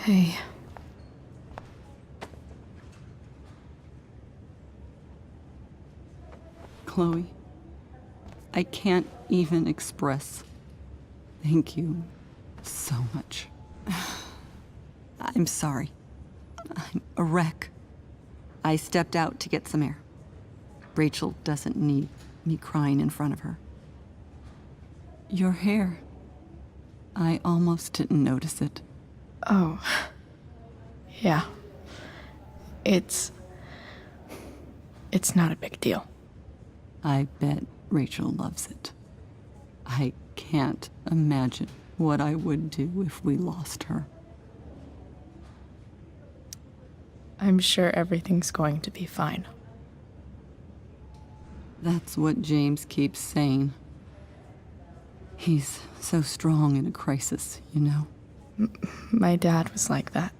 Hey. Chloe, I can't even express thank you so much. I'm sorry. I'm a wreck. I stepped out to get some air. Rachel doesn't need me crying in front of her. Your hair. I almost didn't notice it. Oh. Yeah. It's not a big deal. I bet Rachel loves it. I can't imagine what I would do if we lost her. I'm sure everything's going to be fine. That's what James keeps saying. He's so strong in a crisis, you know? My dad was like that.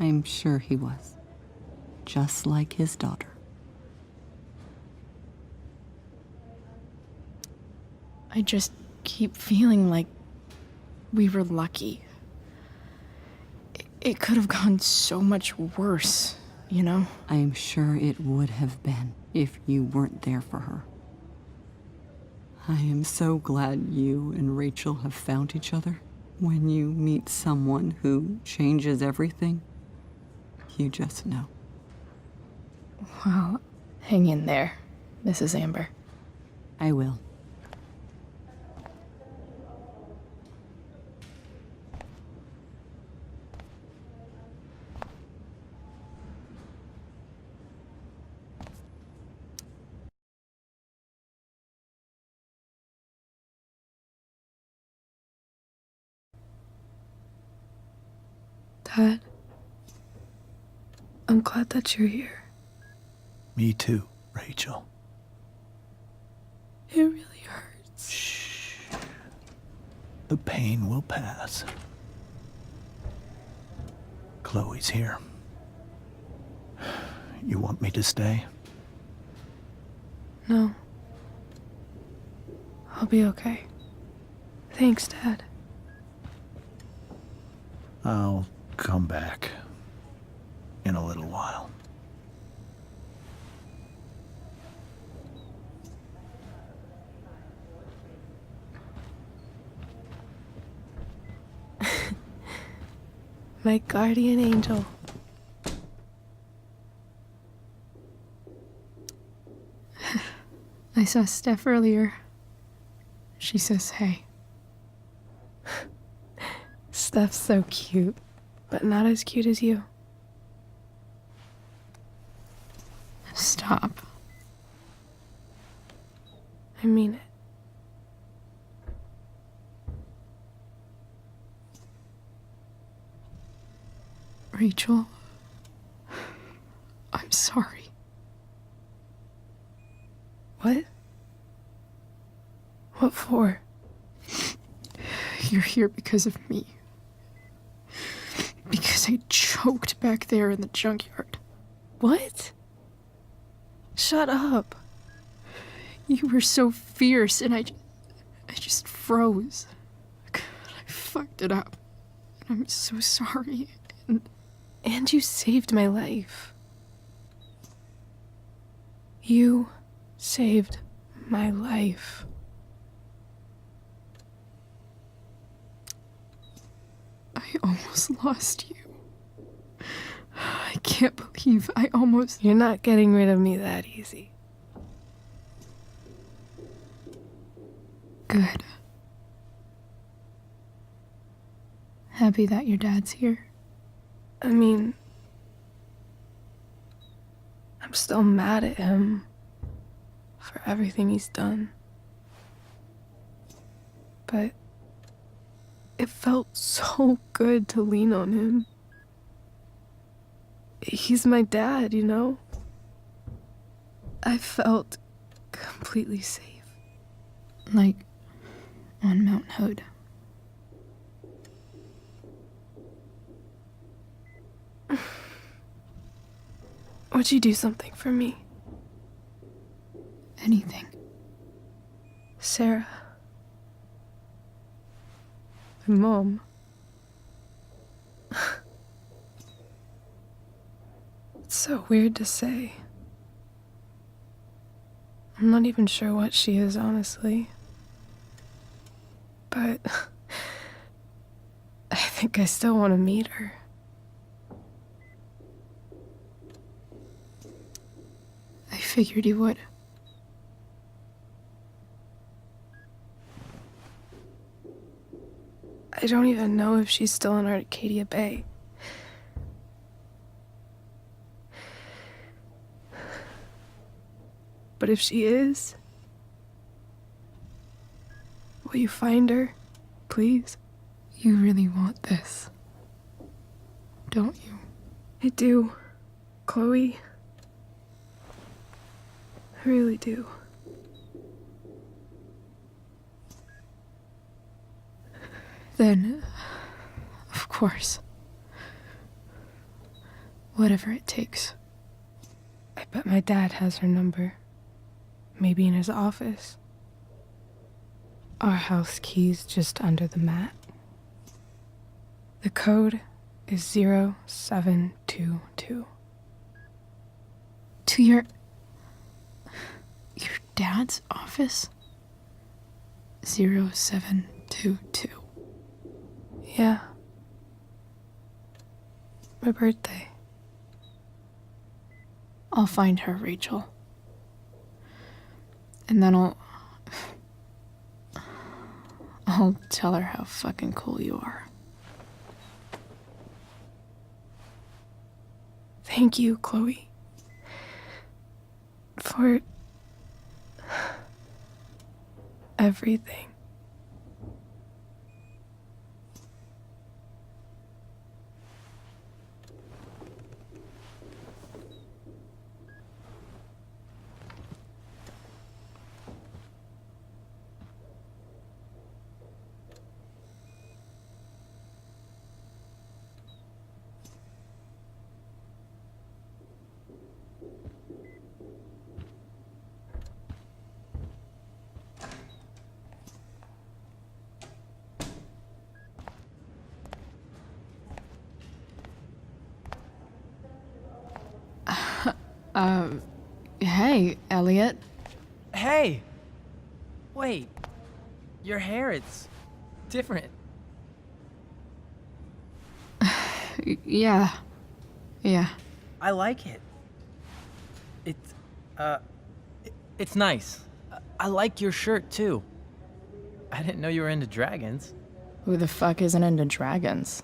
I'm sure he was. Just like his daughter. I just keep feeling like we were lucky. It could have gone so much worse, you know? I'm sure it would have been if you weren't there for her. I am so glad you and Rachel have found each other. When you meet someone who changes everything, you just know. Well, hang in there, Mrs. Amber. I will. Dad, I'm glad that you're here. Me too, Rachel. It really hurts. Shh. The pain will pass. Chloe's here. You want me to stay? No. I'll be okay. Thanks, Dad. I'll come back in a little while. My guardian angel. I saw Steph earlier. She says hey. Steph's so cute, but not as cute as you. Stop. I mean it. Rachel, I'm sorry. What? What for? You're here because of me. Because I choked back there in the junkyard. What? Shut up. You were so fierce and I just froze. I fucked it up. And I'm so sorry. And you saved my life. You saved my life. I almost lost you. I can't believe I almost... You're not getting rid of me that easy. Good. happy that your dad's here? I mean, I'm still mad at him for everything he's done. But it felt so good to lean on him. He's my dad, you know? I felt completely safe. Like on Mount Hood. Would you do something for me? Anything. Sarah. My mom. It's so weird to say. I'm not even sure what she is, honestly. But I think I still want to meet her. I figured you would. I don't even know if she's still in Arcadia Bay. But if she is, will you find her, please? You really want this, don't you? I do, Chloe. I really do. Then, of course. Whatever it takes. I bet my dad has her number. Maybe in his office. Our house key's just under the mat. The code is 0722. To your dad's office? 0722. Yeah. My birthday. I'll find her, Rachel. And then I'll tell her how fucking cool you are. Thank you, Chloe. For everything. Hey, Elliot. Hey! Wait. Your hair, it's different. Yeah. I like it. It's nice. I like your shirt, too. I didn't know you were into dragons. Who the fuck isn't into dragons?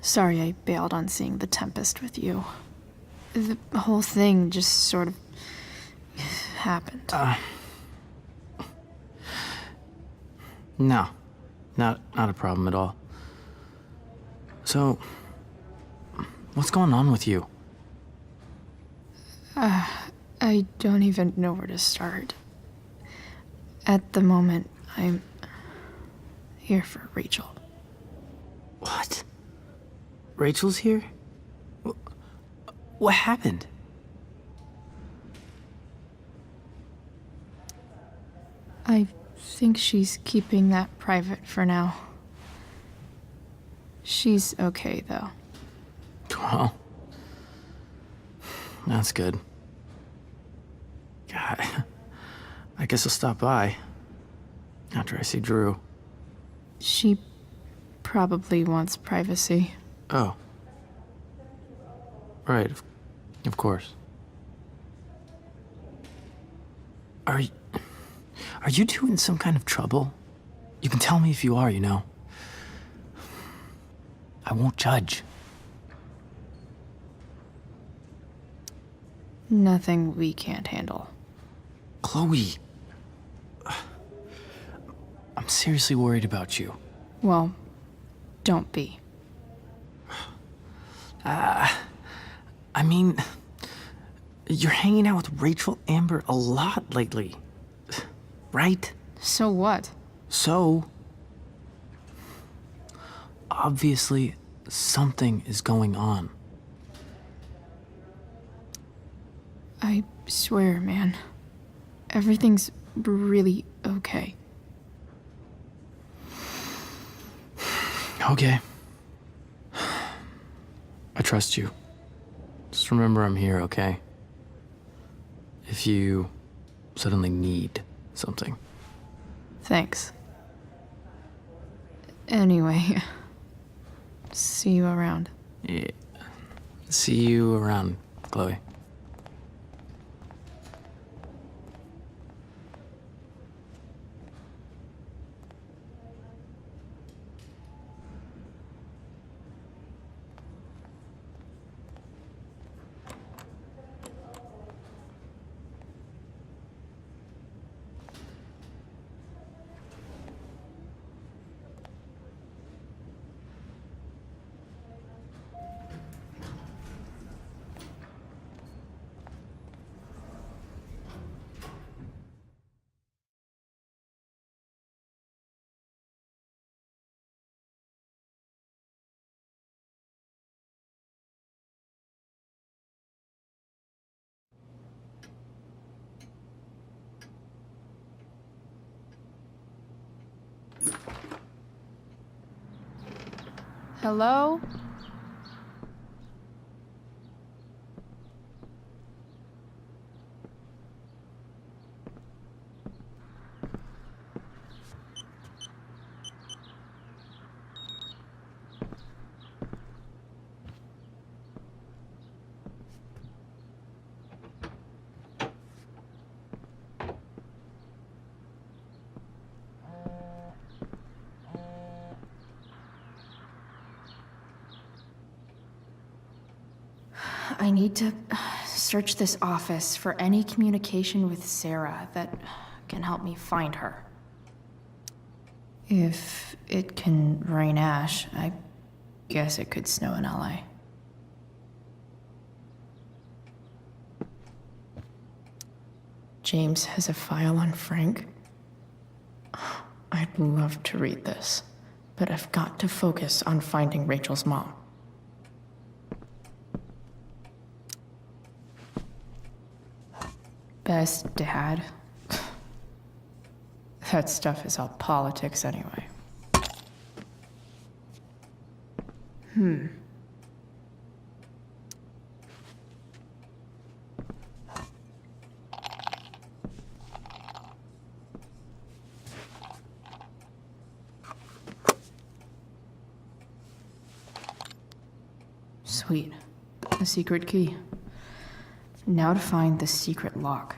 Sorry I bailed on seeing The Tempest with you. The whole thing just sort of happened. No. Not a problem at all. So, what's going on with you? I don't even know where to start. At the moment, I'm here for Rachel. What? Rachel's here? What happened? I think she's keeping that private for now. She's okay, though. Well, that's good. God, I guess I'll stop by after I see Drew. She probably wants privacy. Oh. Right, of course. Are you two in some kind of trouble? You can tell me if you are, you know. I won't judge. Nothing we can't handle. Chloe. I'm seriously worried about you. Well, don't be. I mean, you're hanging out with Rachel Amber a lot lately. Right? So what? So, obviously, something is going on. I swear, man. Everything's really okay. Okay. I trust you. Just remember I'm here, okay? If you suddenly need something. Thanks. Anyway, see you around. Yeah. See you around, Chloe. Hello? I need to search this office for any communication with Sarah that can help me find her. If it can rain ash, I guess it could snow in LA. James has a file on Frank. I'd love to read this, but I've got to focus on finding Rachel's mom. Best dad. That stuff is all politics anyway. Sweet. A secret key. Now to find the secret lock.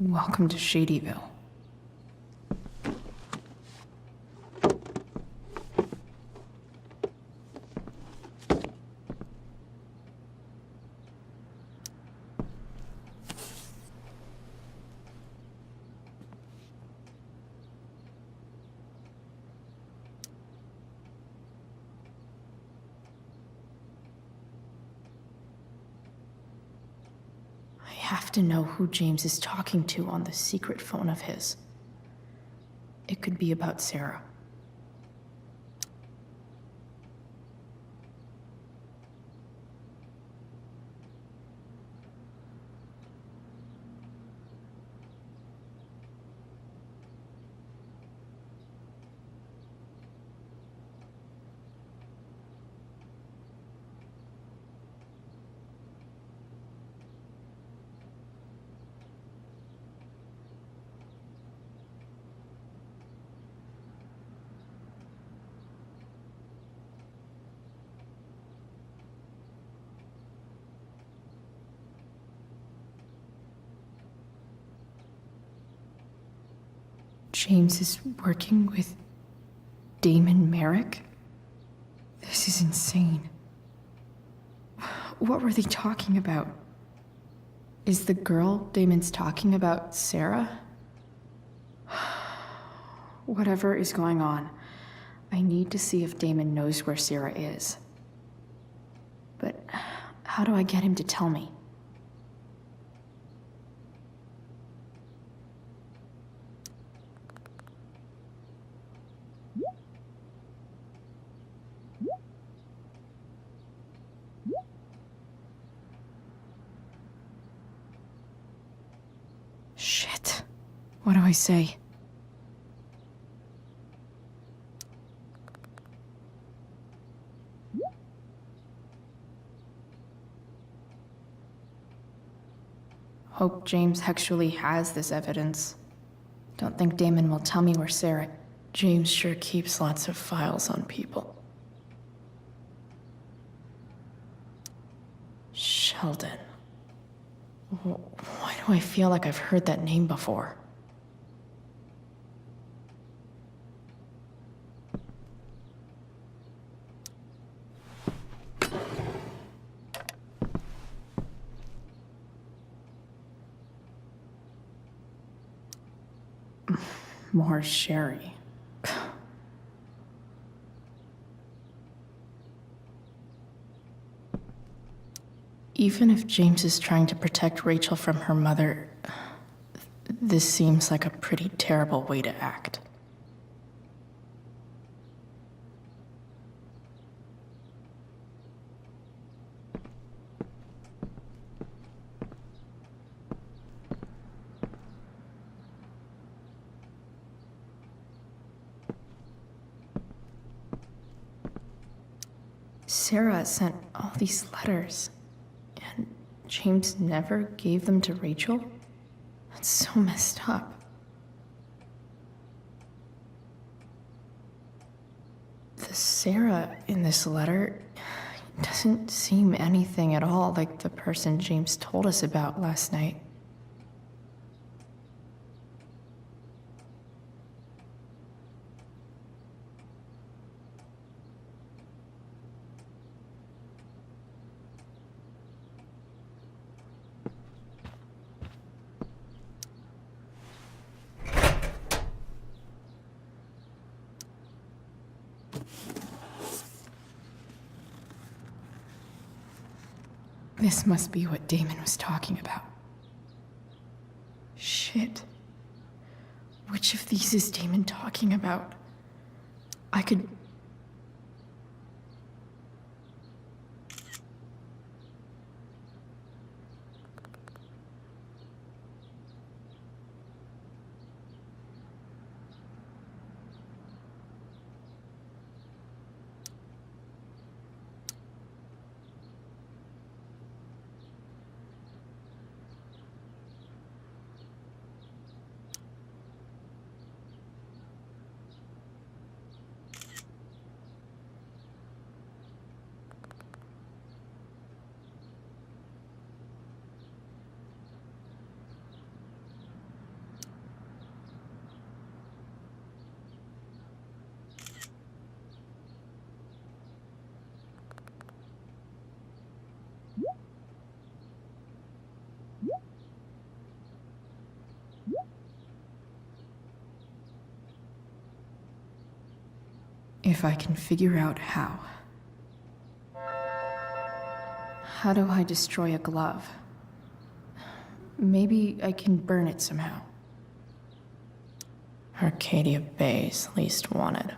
Welcome to Shadyville. I have to know who James is talking to on the secret phone of his. It could be about Sarah. James is working with Damon Merrick? This is insane. What were they talking about? Is the girl Damon's talking about Sarah? Whatever is going on, I need to see if Damon knows where Sarah is. But how do I get him to tell me? Shit. What do I say? Hope James actually has this evidence. Don't think Damon will tell me where Sarah... James sure keeps lots of files on people. Sheldon. Why do I feel like I've heard that name before? More sherry. Even if James is trying to protect Rachel from her mother, this seems like a pretty terrible way to act. Sarah sent all these letters, and James never gave them to Rachel? That's so messed up. The Sarah in this letter doesn't seem anything at all like the person James told us about last night. This must be what Damon was talking about. Shit. Which of these is Damon talking about? I could... If I can figure out how. How do I destroy a glove? Maybe I can burn it somehow. Arcadia Bay's least wanted.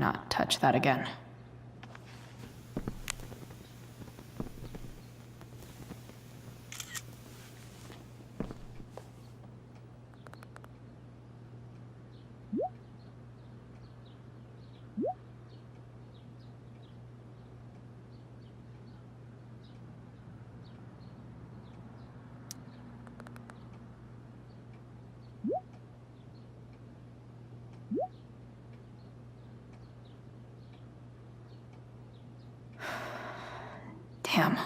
not touch that again. Damn.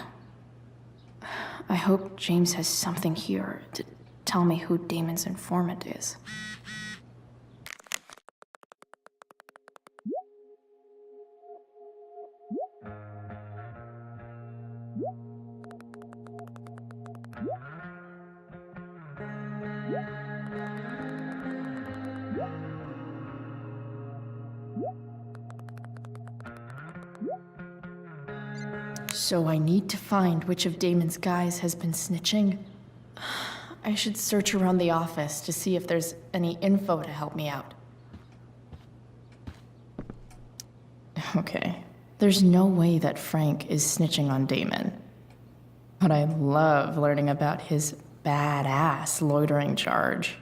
I hope James has something here to tell me who Damon's informant is. So I need to find which of Damon's guys has been snitching. I should search around the office to see if there's any info to help me out. Okay, there's no way that Frank is snitching on Damon. But I love learning about his badass loitering charge.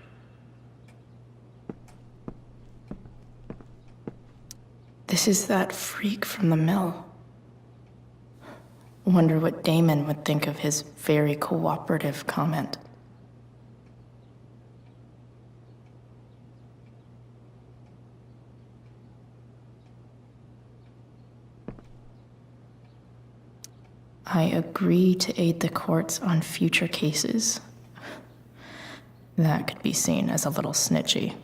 This is that freak from the mill. Wonder what Damon would think of his very cooperative comment. I agree to aid the courts on future cases. That could be seen as a little snitchy.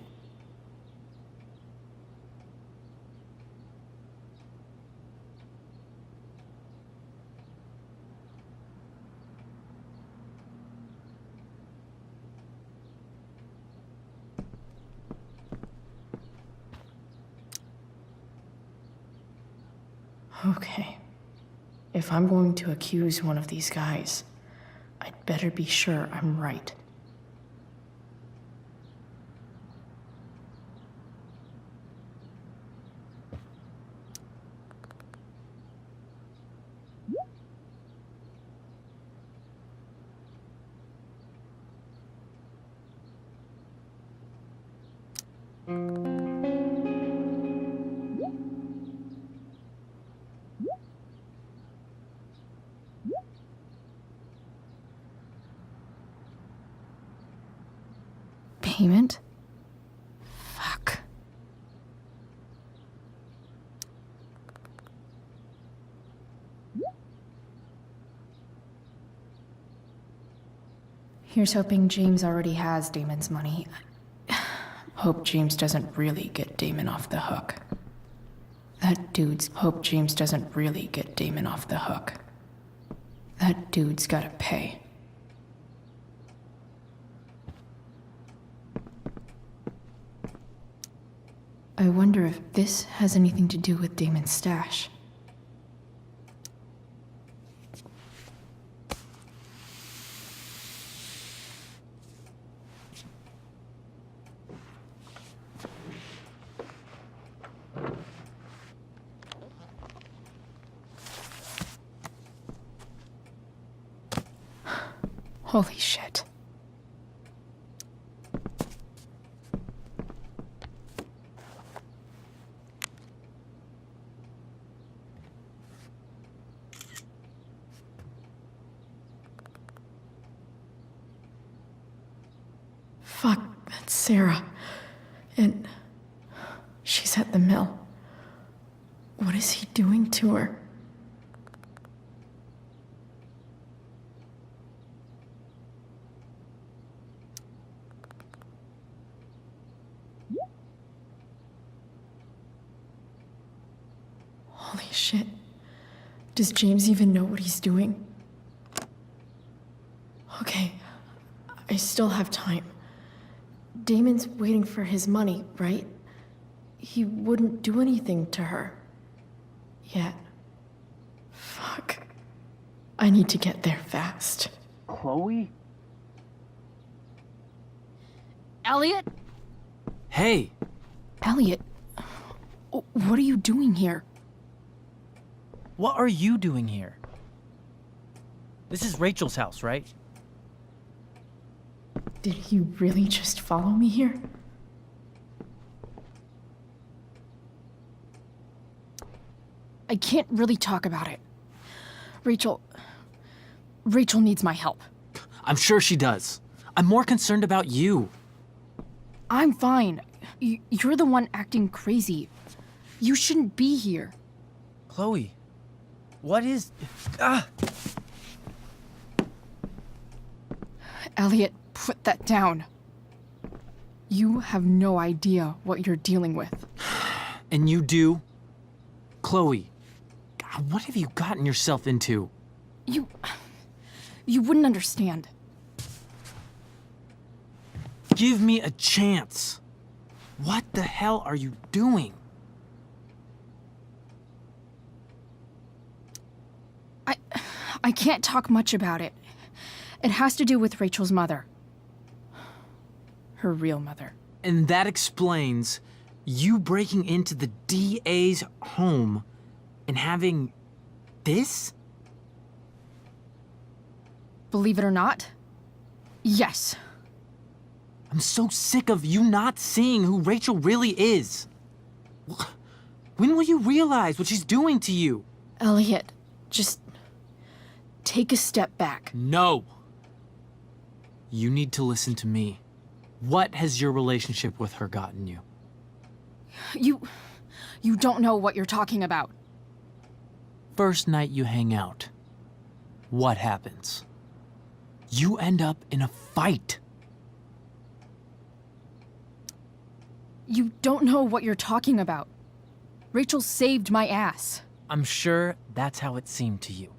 Okay. If I'm going to accuse one of these guys, I'd better be sure I'm right. Payment? Fuck. Here's hoping James already has Damon's money. Hope James doesn't really get Damon off the hook. Hope James doesn't really get Damon off the hook. That dude's gotta pay. I wonder if this has anything to do with Damon's stash. Holy shit. Fuck, that's Sarah. And she's at the mill. What is he doing to her? Holy shit. Does James even know what he's doing? Okay, I still have time. Damon's waiting for his money, right? He wouldn't do anything to her. Yet. Fuck. I need to get there fast. Chloe? Elliot? Hey! Elliot? What are you doing here? What are you doing here? This is Rachel's house, right? Did he really just follow me here? I can't really talk about it. Rachel needs my help. I'm sure she does. I'm more concerned about you. I'm fine. You're the one acting crazy. You shouldn't be here. Chloe, what is... Ah! Elliot, put that down. You have no idea what you're dealing with. And you do? Chloe, God, what have you gotten yourself into? You wouldn't understand. Give me a chance. What the hell are you doing? I can't talk much about it. It has to do with Rachel's mother. Her real mother. And that explains you breaking into the DA's home and having this? Believe it or not, yes. I'm so sick of you not seeing who Rachel really is. When will you realize what she's doing to you? Elliot, just take a step back. No. You need to listen to me. What has your relationship with her gotten you? You don't know what you're talking about. First night you hang out, what happens? You end up in a fight. You don't know what you're talking about. Rachel saved my ass. I'm sure that's how it seemed to you.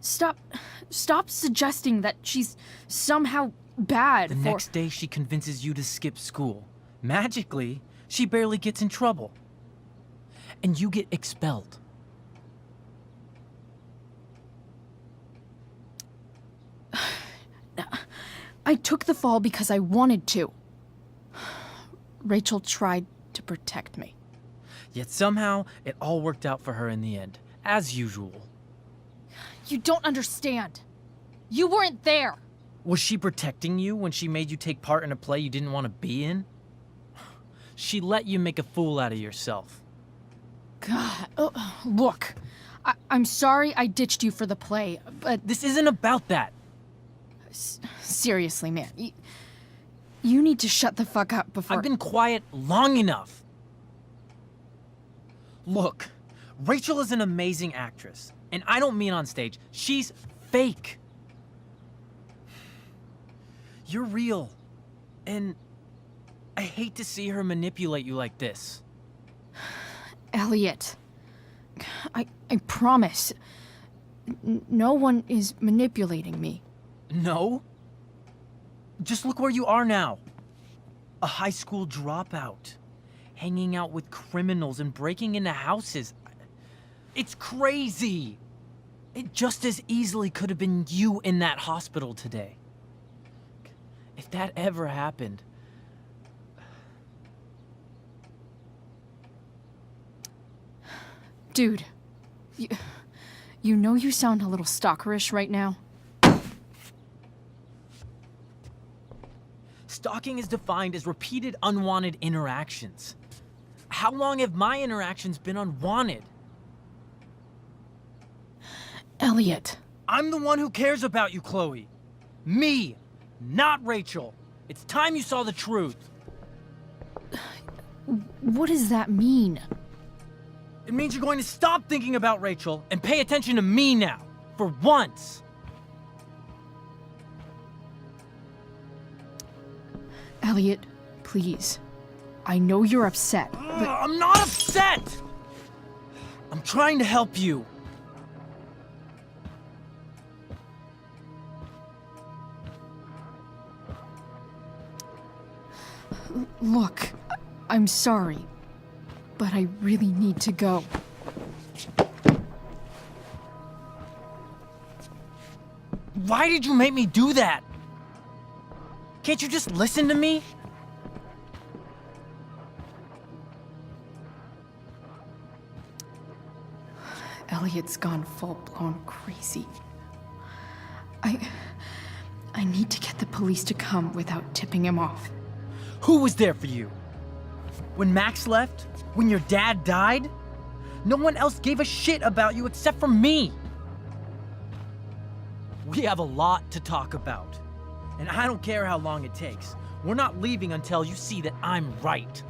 Stop suggesting that she's somehow bad. The next day she convinces you to skip school. Magically, she barely gets in trouble. And you get expelled. I took the fall because I wanted to. Rachel tried to protect me. Yet somehow, it all worked out for her in the end, as usual. You don't understand. You weren't there. Was she protecting you when she made you take part in a play you didn't want to be in? She let you make a fool out of yourself. God, look. I'm sorry I ditched you for the play, but... This isn't about that. Seriously, man. You need to shut the fuck up before... I've been quiet long enough. Look, Rachel is an amazing actress. And I don't mean on stage. She's fake. You're real. And I hate to see her manipulate you like this. Elliot, I promise. No one is manipulating me. No? Just look where you are now. A high school dropout. Hanging out with criminals and breaking into houses. It's crazy. It just as easily could have been you in that hospital today. If that ever happened... Dude, you know you sound a little stalkerish right now? Stalking is defined as repeated unwanted interactions. How long have my interactions been unwanted? Elliot. I'm the one who cares about you, Chloe. Me, not Rachel. It's time you saw the truth. What does that mean? It means you're going to stop thinking about Rachel and pay attention to me now, for once. Elliot, please. I know you're upset, but... I'm not upset! I'm trying to help you. Look, I'm sorry, but I really need to go. Why did you make me do that? Can't you just listen to me? Elliot's gone full-blown crazy. I need to get the police to come without tipping him off. Who was there for you? When Max left? When your dad died? No one else gave a shit about you except for me. We have a lot to talk about. And I don't care how long it takes. We're not leaving until you see that I'm right.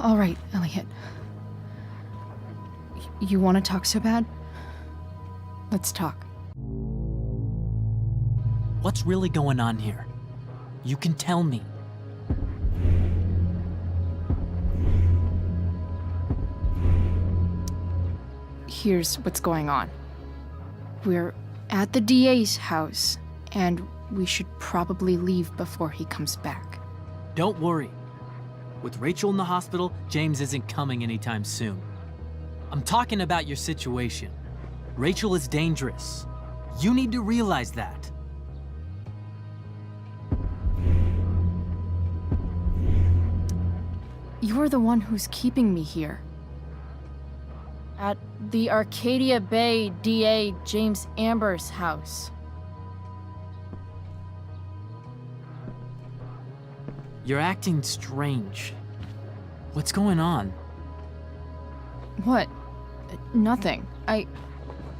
All right, Elliot. You want to talk so bad? Let's talk. What's really going on here? You can tell me. Here's what's going on. We're at the DA's house, and we should probably leave before he comes back. Don't worry. With Rachel in the hospital, James isn't coming anytime soon. I'm talking about your situation. Rachel is dangerous. You need to realize that. You're the one who's keeping me here. At the Arcadia Bay DA James Amber's house. You're acting strange. What's going on? What? Nothing.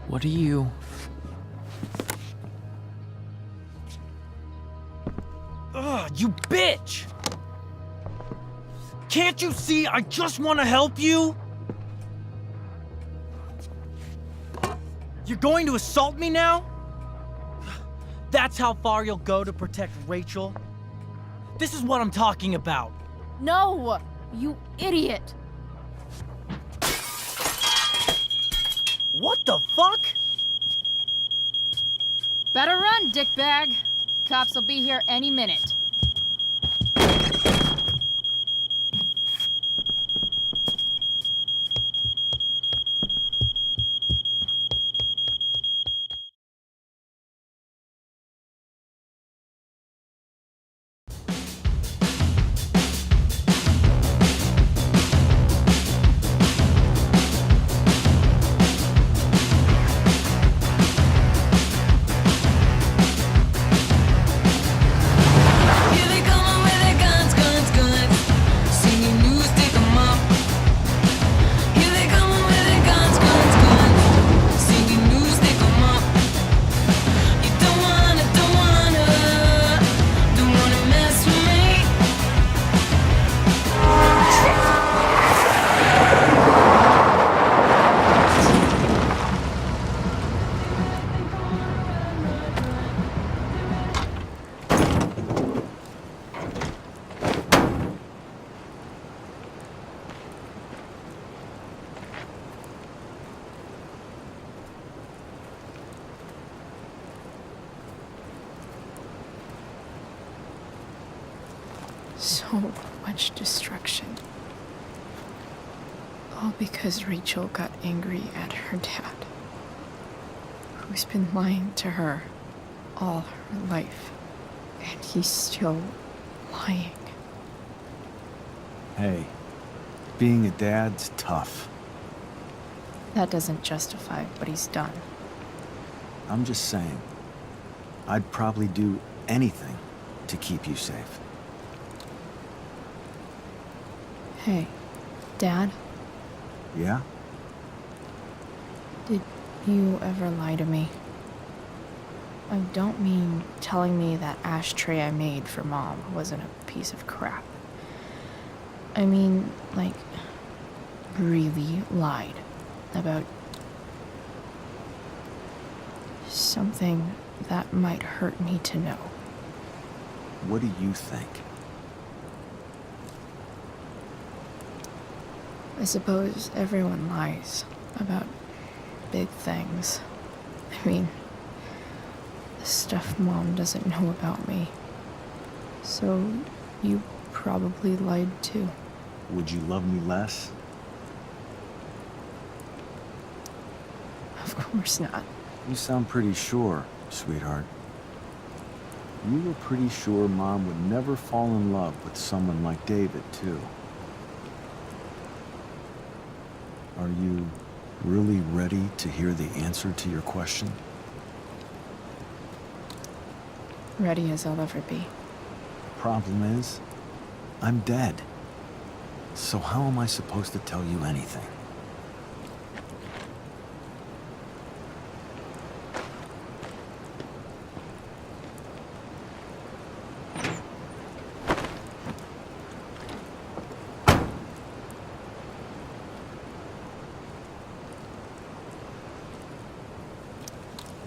What are you... Ugh, you bitch! Can't you see I just want to help you? You're going to assault me now? That's how far you'll go to protect Rachel? This is what I'm talking about. No! You idiot! What the fuck? Better run, dickbag. Cops will be here any minute. So much destruction. All because Rachel got angry at her dad, who's been lying to her all her life, and he's still lying. Hey, being a dad's tough. That doesn't justify what he's done. I'm just saying, I'd probably do anything to keep you safe. Hey, Dad? Yeah? Did you ever lie to me? I don't mean telling me that ashtray I made for Mom wasn't a piece of crap. I mean, like, really lied about something that might hurt me to know. What do you think? I suppose everyone lies about big things. I mean, the stuff Mom doesn't know about me. So you probably lied too. Would you love me less Of course not. You sound pretty sure, sweetheart. You were pretty sure Mom would never fall in love with someone like David, too. Are you really ready to hear the answer to your question? Ready as I'll ever be. Problem is, I'm dead. So how am I supposed to tell you anything?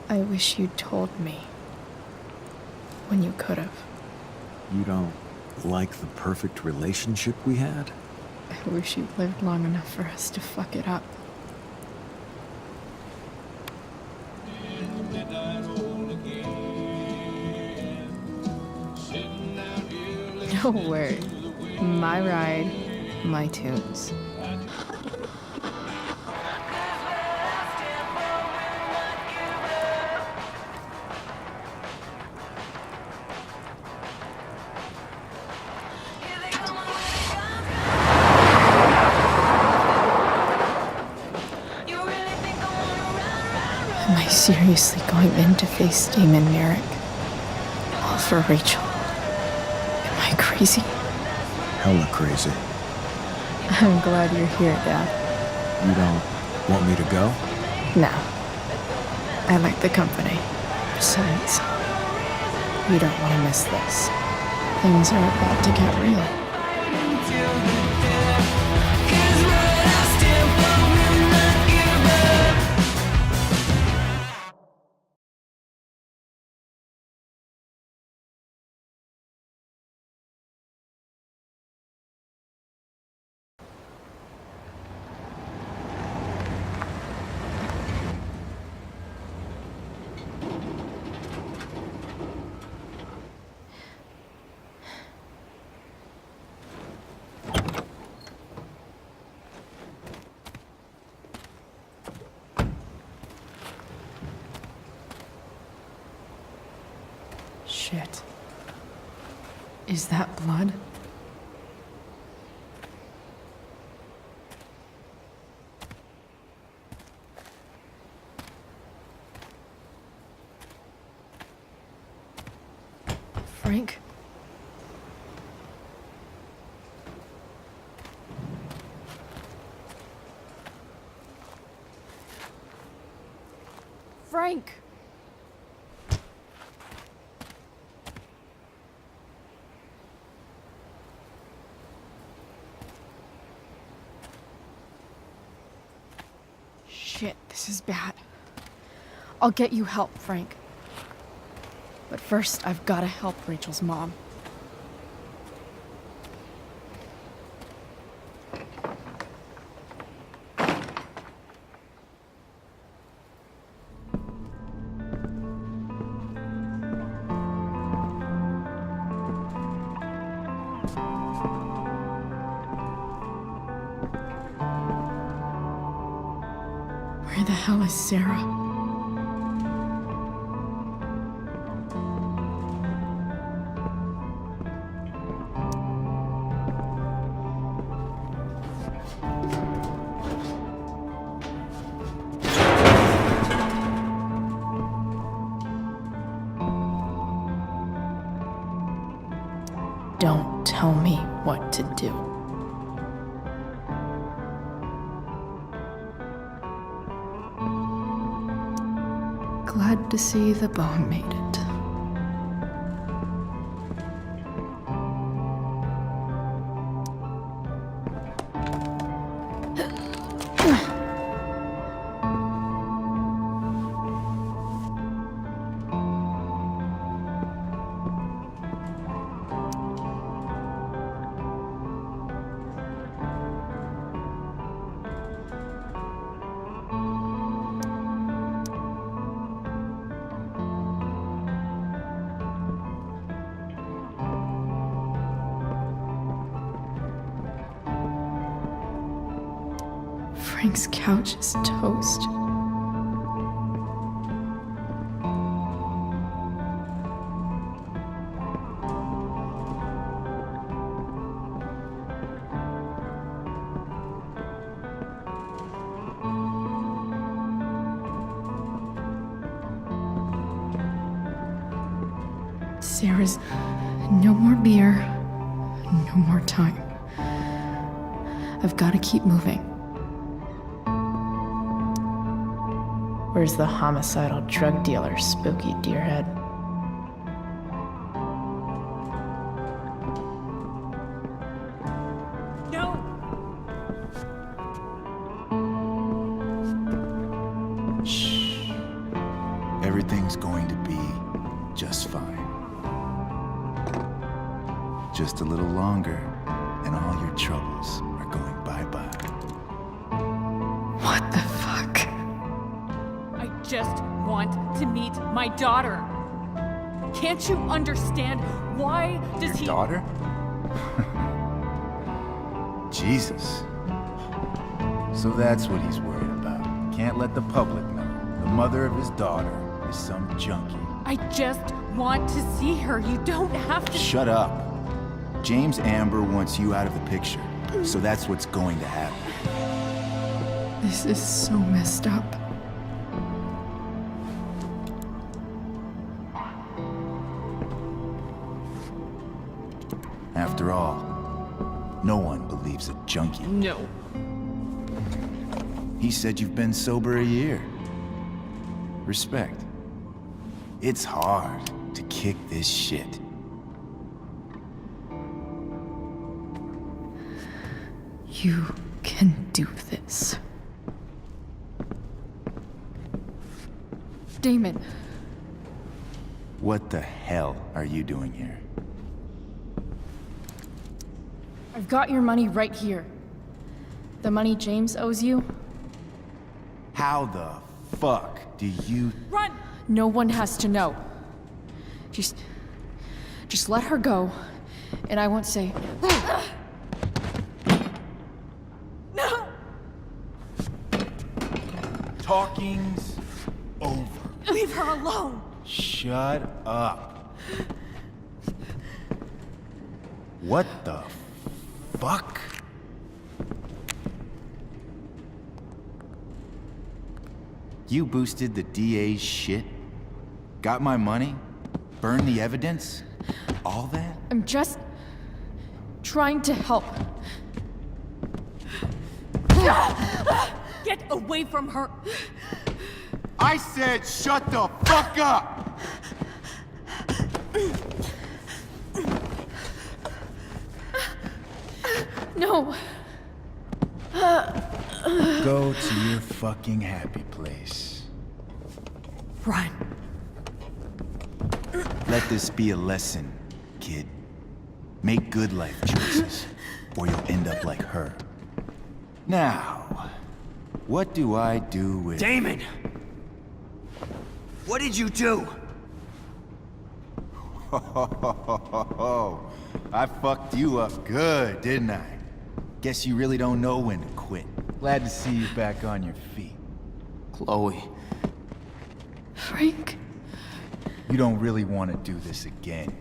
I wish you'd told me. When you could have. You don't like the perfect relationship we had? I wish you'd lived long enough for us to fuck it up. Don't worry. My ride, my tunes. Am I seriously going in to face Damon Merrick? All for Rachel? Am I crazy? Hella crazy. I'm glad you're here, Dad. You don't want me to go? No. I like the company. Besides, you don't want to miss this. Things are about to get real. Shit. Is that blood? Frank? Frank! Shit, this is bad. I'll get you help, Frank. But first, I've got to help Rachel's mom. Where the hell is Sarah? Don't tell me what to do. Glad to see the bone made it. Frank's couch is toast. Sarah's... No more beer. No more time. I've got to keep moving. Where's the homicidal drug dealer, spooky deerhead? No! Shh. Everything's going to be just fine. Just a little longer, and all your troubles are going bye-bye. What the fuck? I just want to meet my daughter. Can't you understand? Why does he... Daughter? Jesus. So that's what he's worried about. Can't let the public know. The mother of his daughter is some junkie. I just want to see her. You don't have to... Shut up. James Amber wants you out of the picture, so that's what's going to happen. This is so messed up. After all, no one believes a junkie. No. He said you've been sober a year. Respect. It's hard to kick this shit. You can do this. Damon. What the hell are you doing here? I've got your money right here. The money James owes you. How the fuck do you... Run! No one has to know. Just let her go, and I won't say... No! Talking's over. Leave her alone! Shut up. What the fuck? You boosted the DA's shit? Got my money? Burned the evidence? All that? I'm just... trying to help. Get away from her! I said shut the fuck up! No. Go to your fucking happy place. Run. Let this be a lesson, kid. Make good life choices, or you'll end up like her. Now, what do I do with... Damon! What did you do? I fucked you up good, didn't I? Guess you really don't know when to quit. Glad to see you back on your feet. Chloe. Frank. You don't really want to do this again,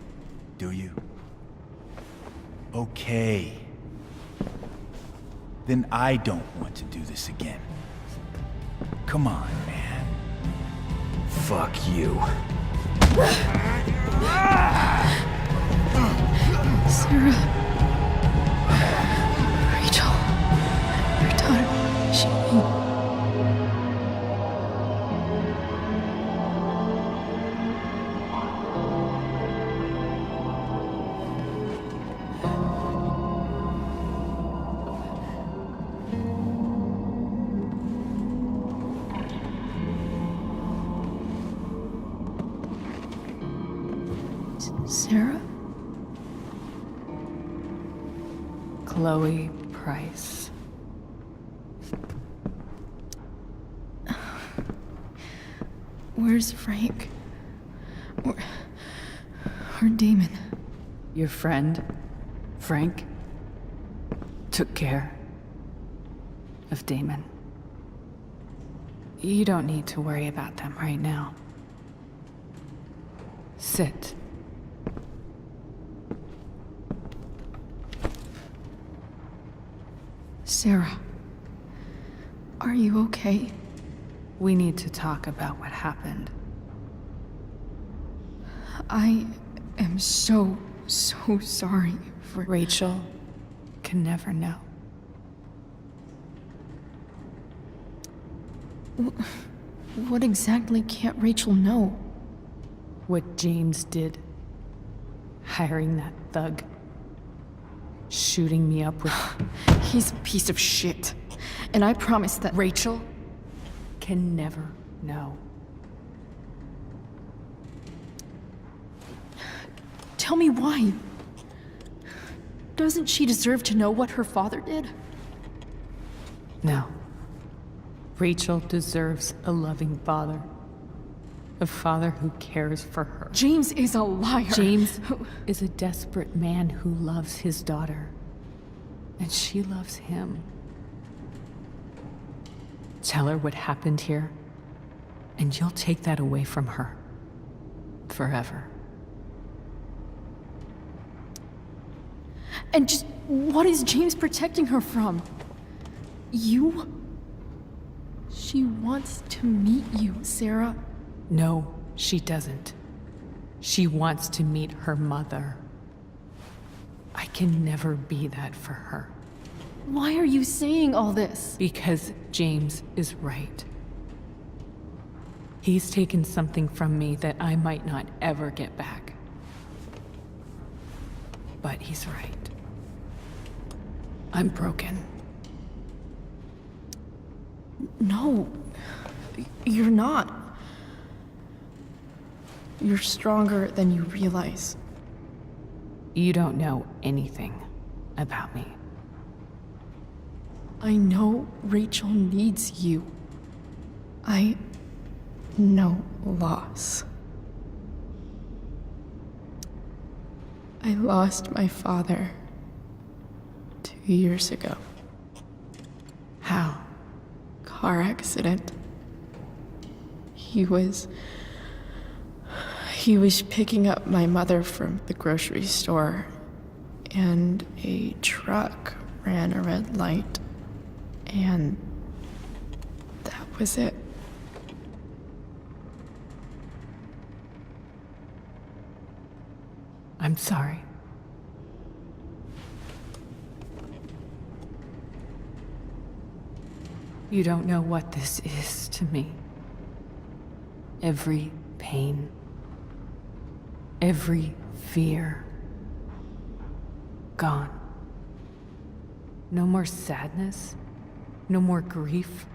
do you? Okay. Then I don't want to do this again. Come on, man. Fuck you. Sarah. Rachel. Your daughter. She... Sarah? Chloe Price. Where's Frank? Where Damon? Your friend, Frank, took care of Damon. You don't need to worry about them right now. Sit. Sarah, are you okay? We need to talk about what happened. I am so sorry for... Rachel can never know. What exactly can't Rachel know? What James did. Hiring that thug. Shooting me up with... He's a piece of shit. And I promise that... Rachel can never know. Tell me why. Doesn't she deserve to know what her father did? No. Rachel deserves a loving father. A father who cares for her. James is a liar. James is a desperate man who loves his daughter. And she loves him. Tell her what happened here, and you'll take that away from her. Forever. And just what is James protecting her from? You? She wants to meet you, Sarah. No, she doesn't. She wants to meet her mother. I can never be that for her. Why are you saying all this? Because James is right. He's taken something from me that I might not ever get back. But he's right. I'm broken. No, you're not. You're stronger than you realize. You don't know anything about me. I know Rachel needs you. I know loss. I lost my father 2 years ago. How? Car accident. He was picking up my mother from the grocery store, and a truck ran a red light, and that was it. I'm sorry. You don't know what this is to me. Every pain, every fear, gone. No more sadness, no more grief.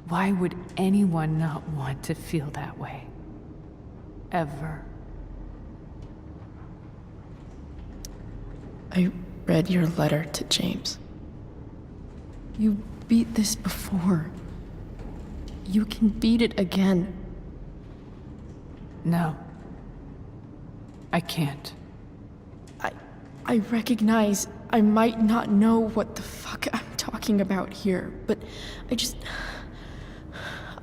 Why would anyone not want to feel that way? Ever. I read your letter to James. You beat this before. You can beat it again. No. I can't. I recognize I might not know what the fuck I'm talking about here, but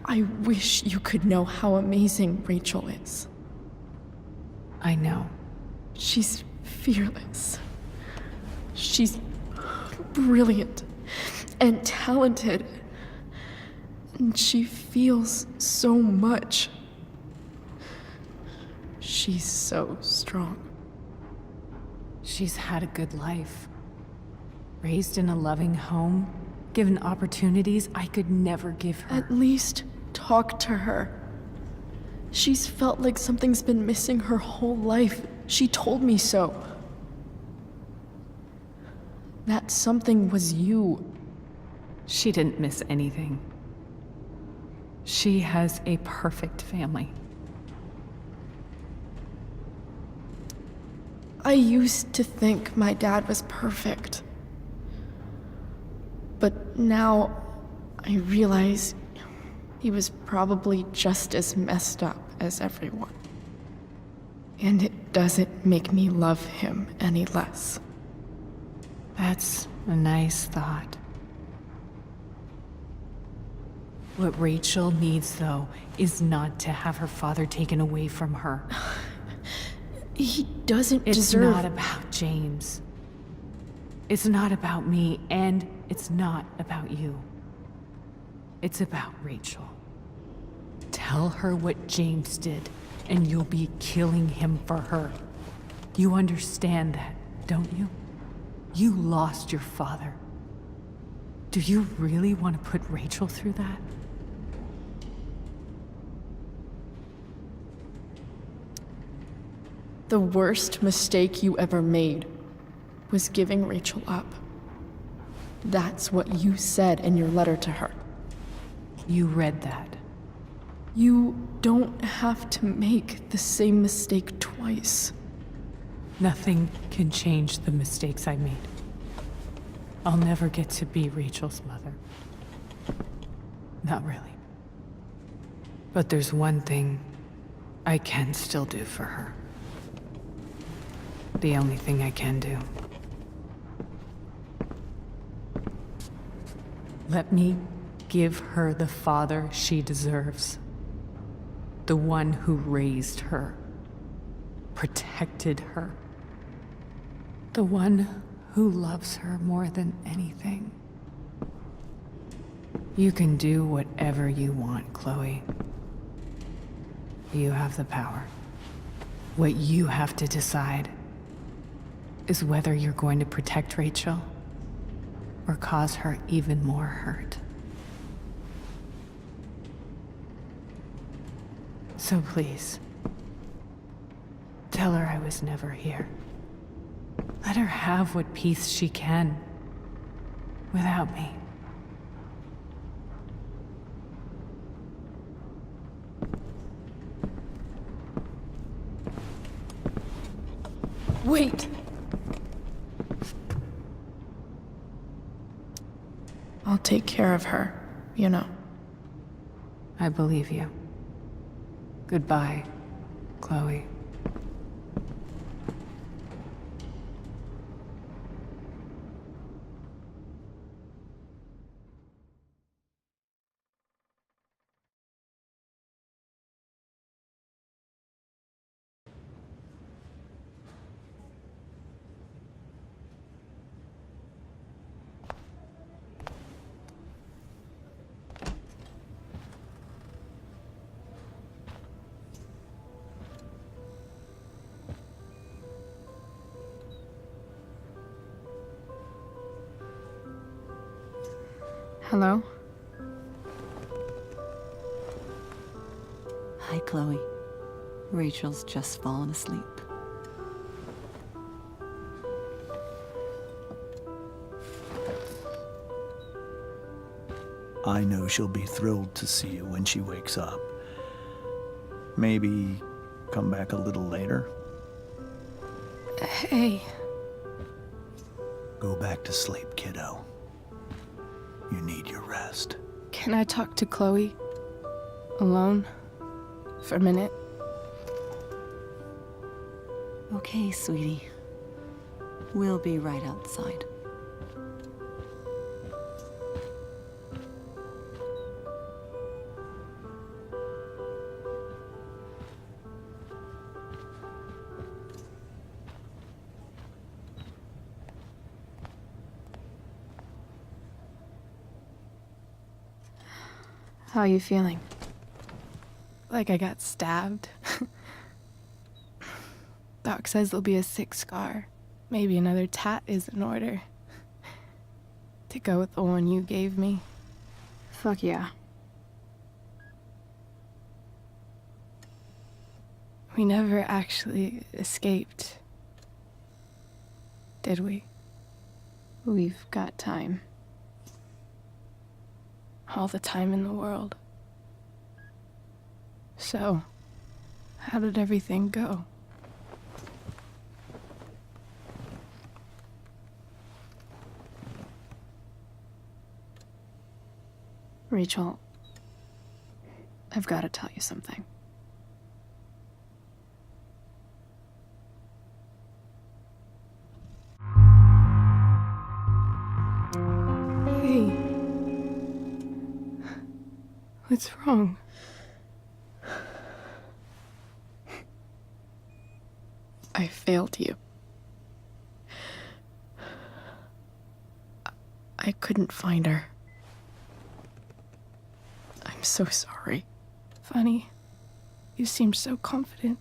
I wish you could know how amazing Rachel is. I know. She's fearless. She's brilliant and talented. And she feels so much. She's so strong. She's had a good life. Raised in a loving home, given opportunities I could never give her. At least talk to her. She's felt like something's been missing her whole life. She told me so. That something was you. She didn't miss anything. She has a perfect family. I used to think my dad was perfect. But now I realize he was probably just as messed up as everyone. And it doesn't make me love him any less. That's a nice thought. What Rachel needs, though, is not to have her father taken away from her. He doesn't It's deserve... not about James. It's not about me, and it's not about you. It's about Rachel. Tell her what James did, and you'll be killing him for her. You understand that, don't you? You lost your father. Do you really want to put Rachel through that? The worst mistake you ever made was giving Rachel up. That's what you said in your letter to her. You read that. You don't have to make the same mistake twice. Nothing can change the mistakes I made. I'll never get to be Rachel's mother. Not really. But there's one thing I can still do for her. The only thing I can do. Let me give her the father she deserves. The one who raised her, protected her. The one who loves her more than anything. You can do whatever you want, Chloe. You have the power. What you have to decide is whether you're going to protect Rachel or cause her even more hurt. So please, tell her I was never here. Let her have what peace she can without me. Wait! I'll take care of her, you know. I believe you. Goodbye, Chloe. Hello? Hi, Chloe. Rachel's just fallen asleep. I know she'll be thrilled to see you when she wakes up. Maybe come back a little later? Hey. Go back to sleep, kiddo. You need your rest. Can I talk to Chloe? Alone? For a minute? Okay, sweetie. We'll be right outside. How you feeling? Like I got stabbed? Doc says there'll be a 6 scar. Maybe another tat is in order. To go with the one you gave me. Fuck yeah. We never actually escaped. Did we? We've got time. All the time in the world. So, how did everything go? Rachel, I've got to tell you something. Hey. What's wrong? I failed you. I couldn't find her. I'm so sorry. Funny. You seemed so confident.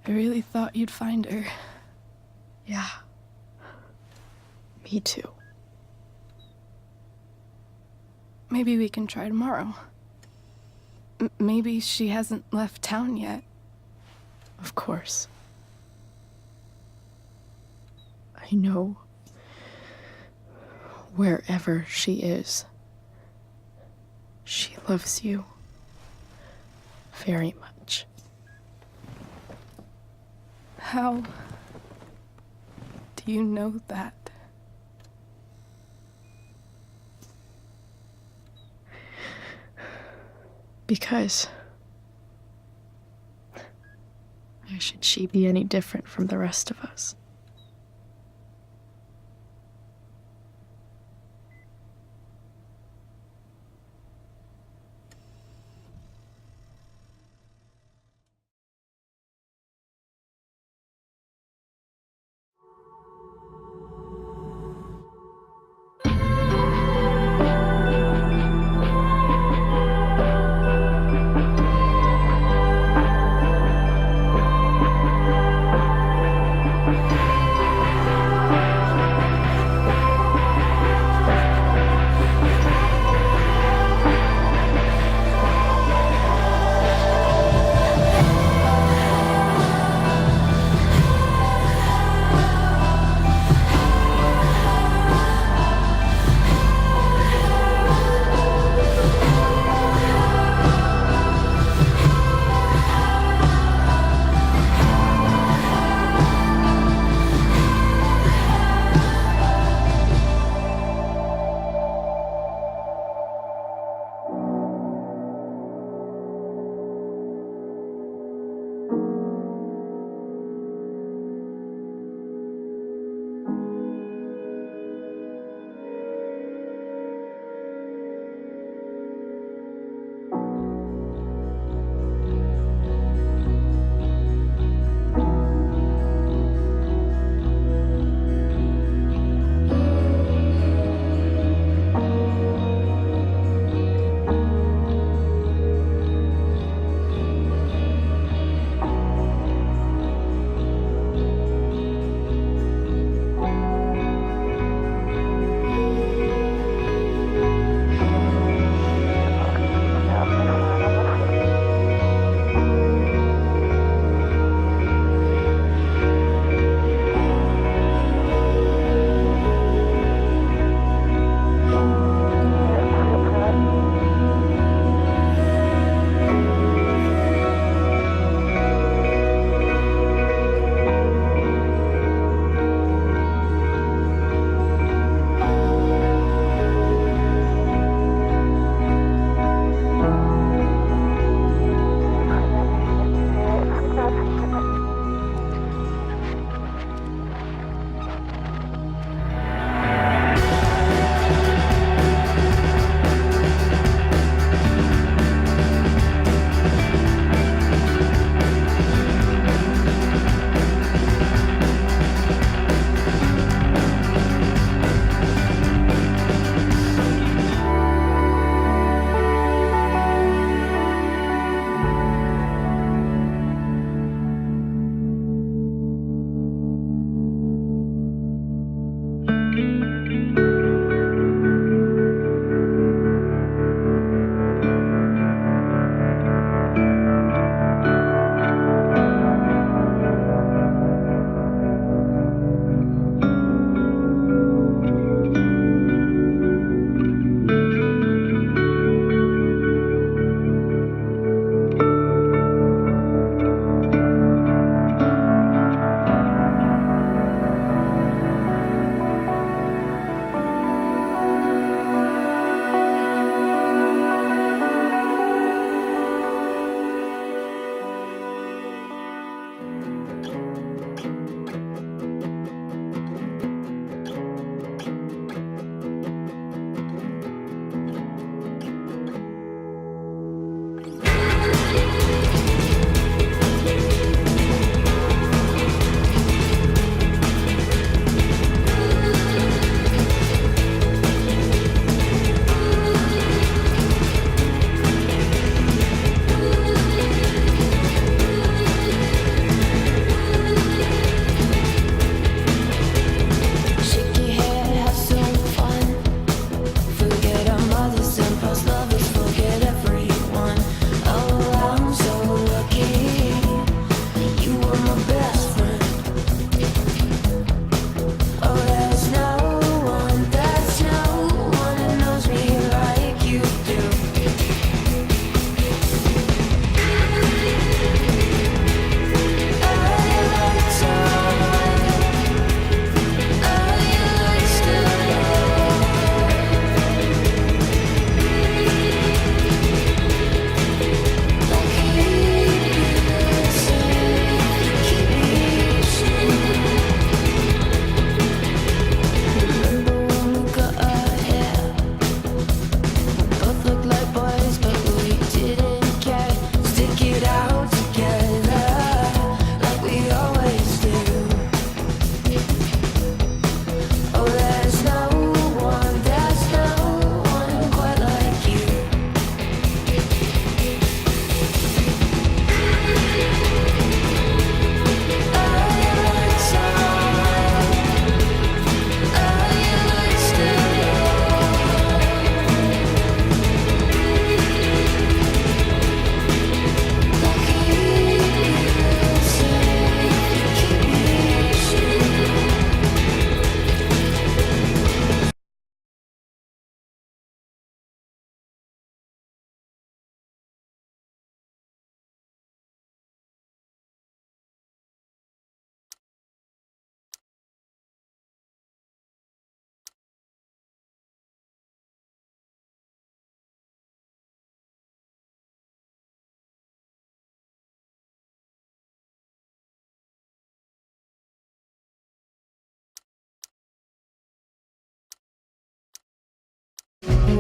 I really thought you'd find her. Yeah. Me too. Maybe we can try tomorrow. Maybe she hasn't left town yet. Of course. I know wherever she is, she loves you very much. How do you know that? Because why should she be any different from the rest of us?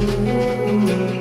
you.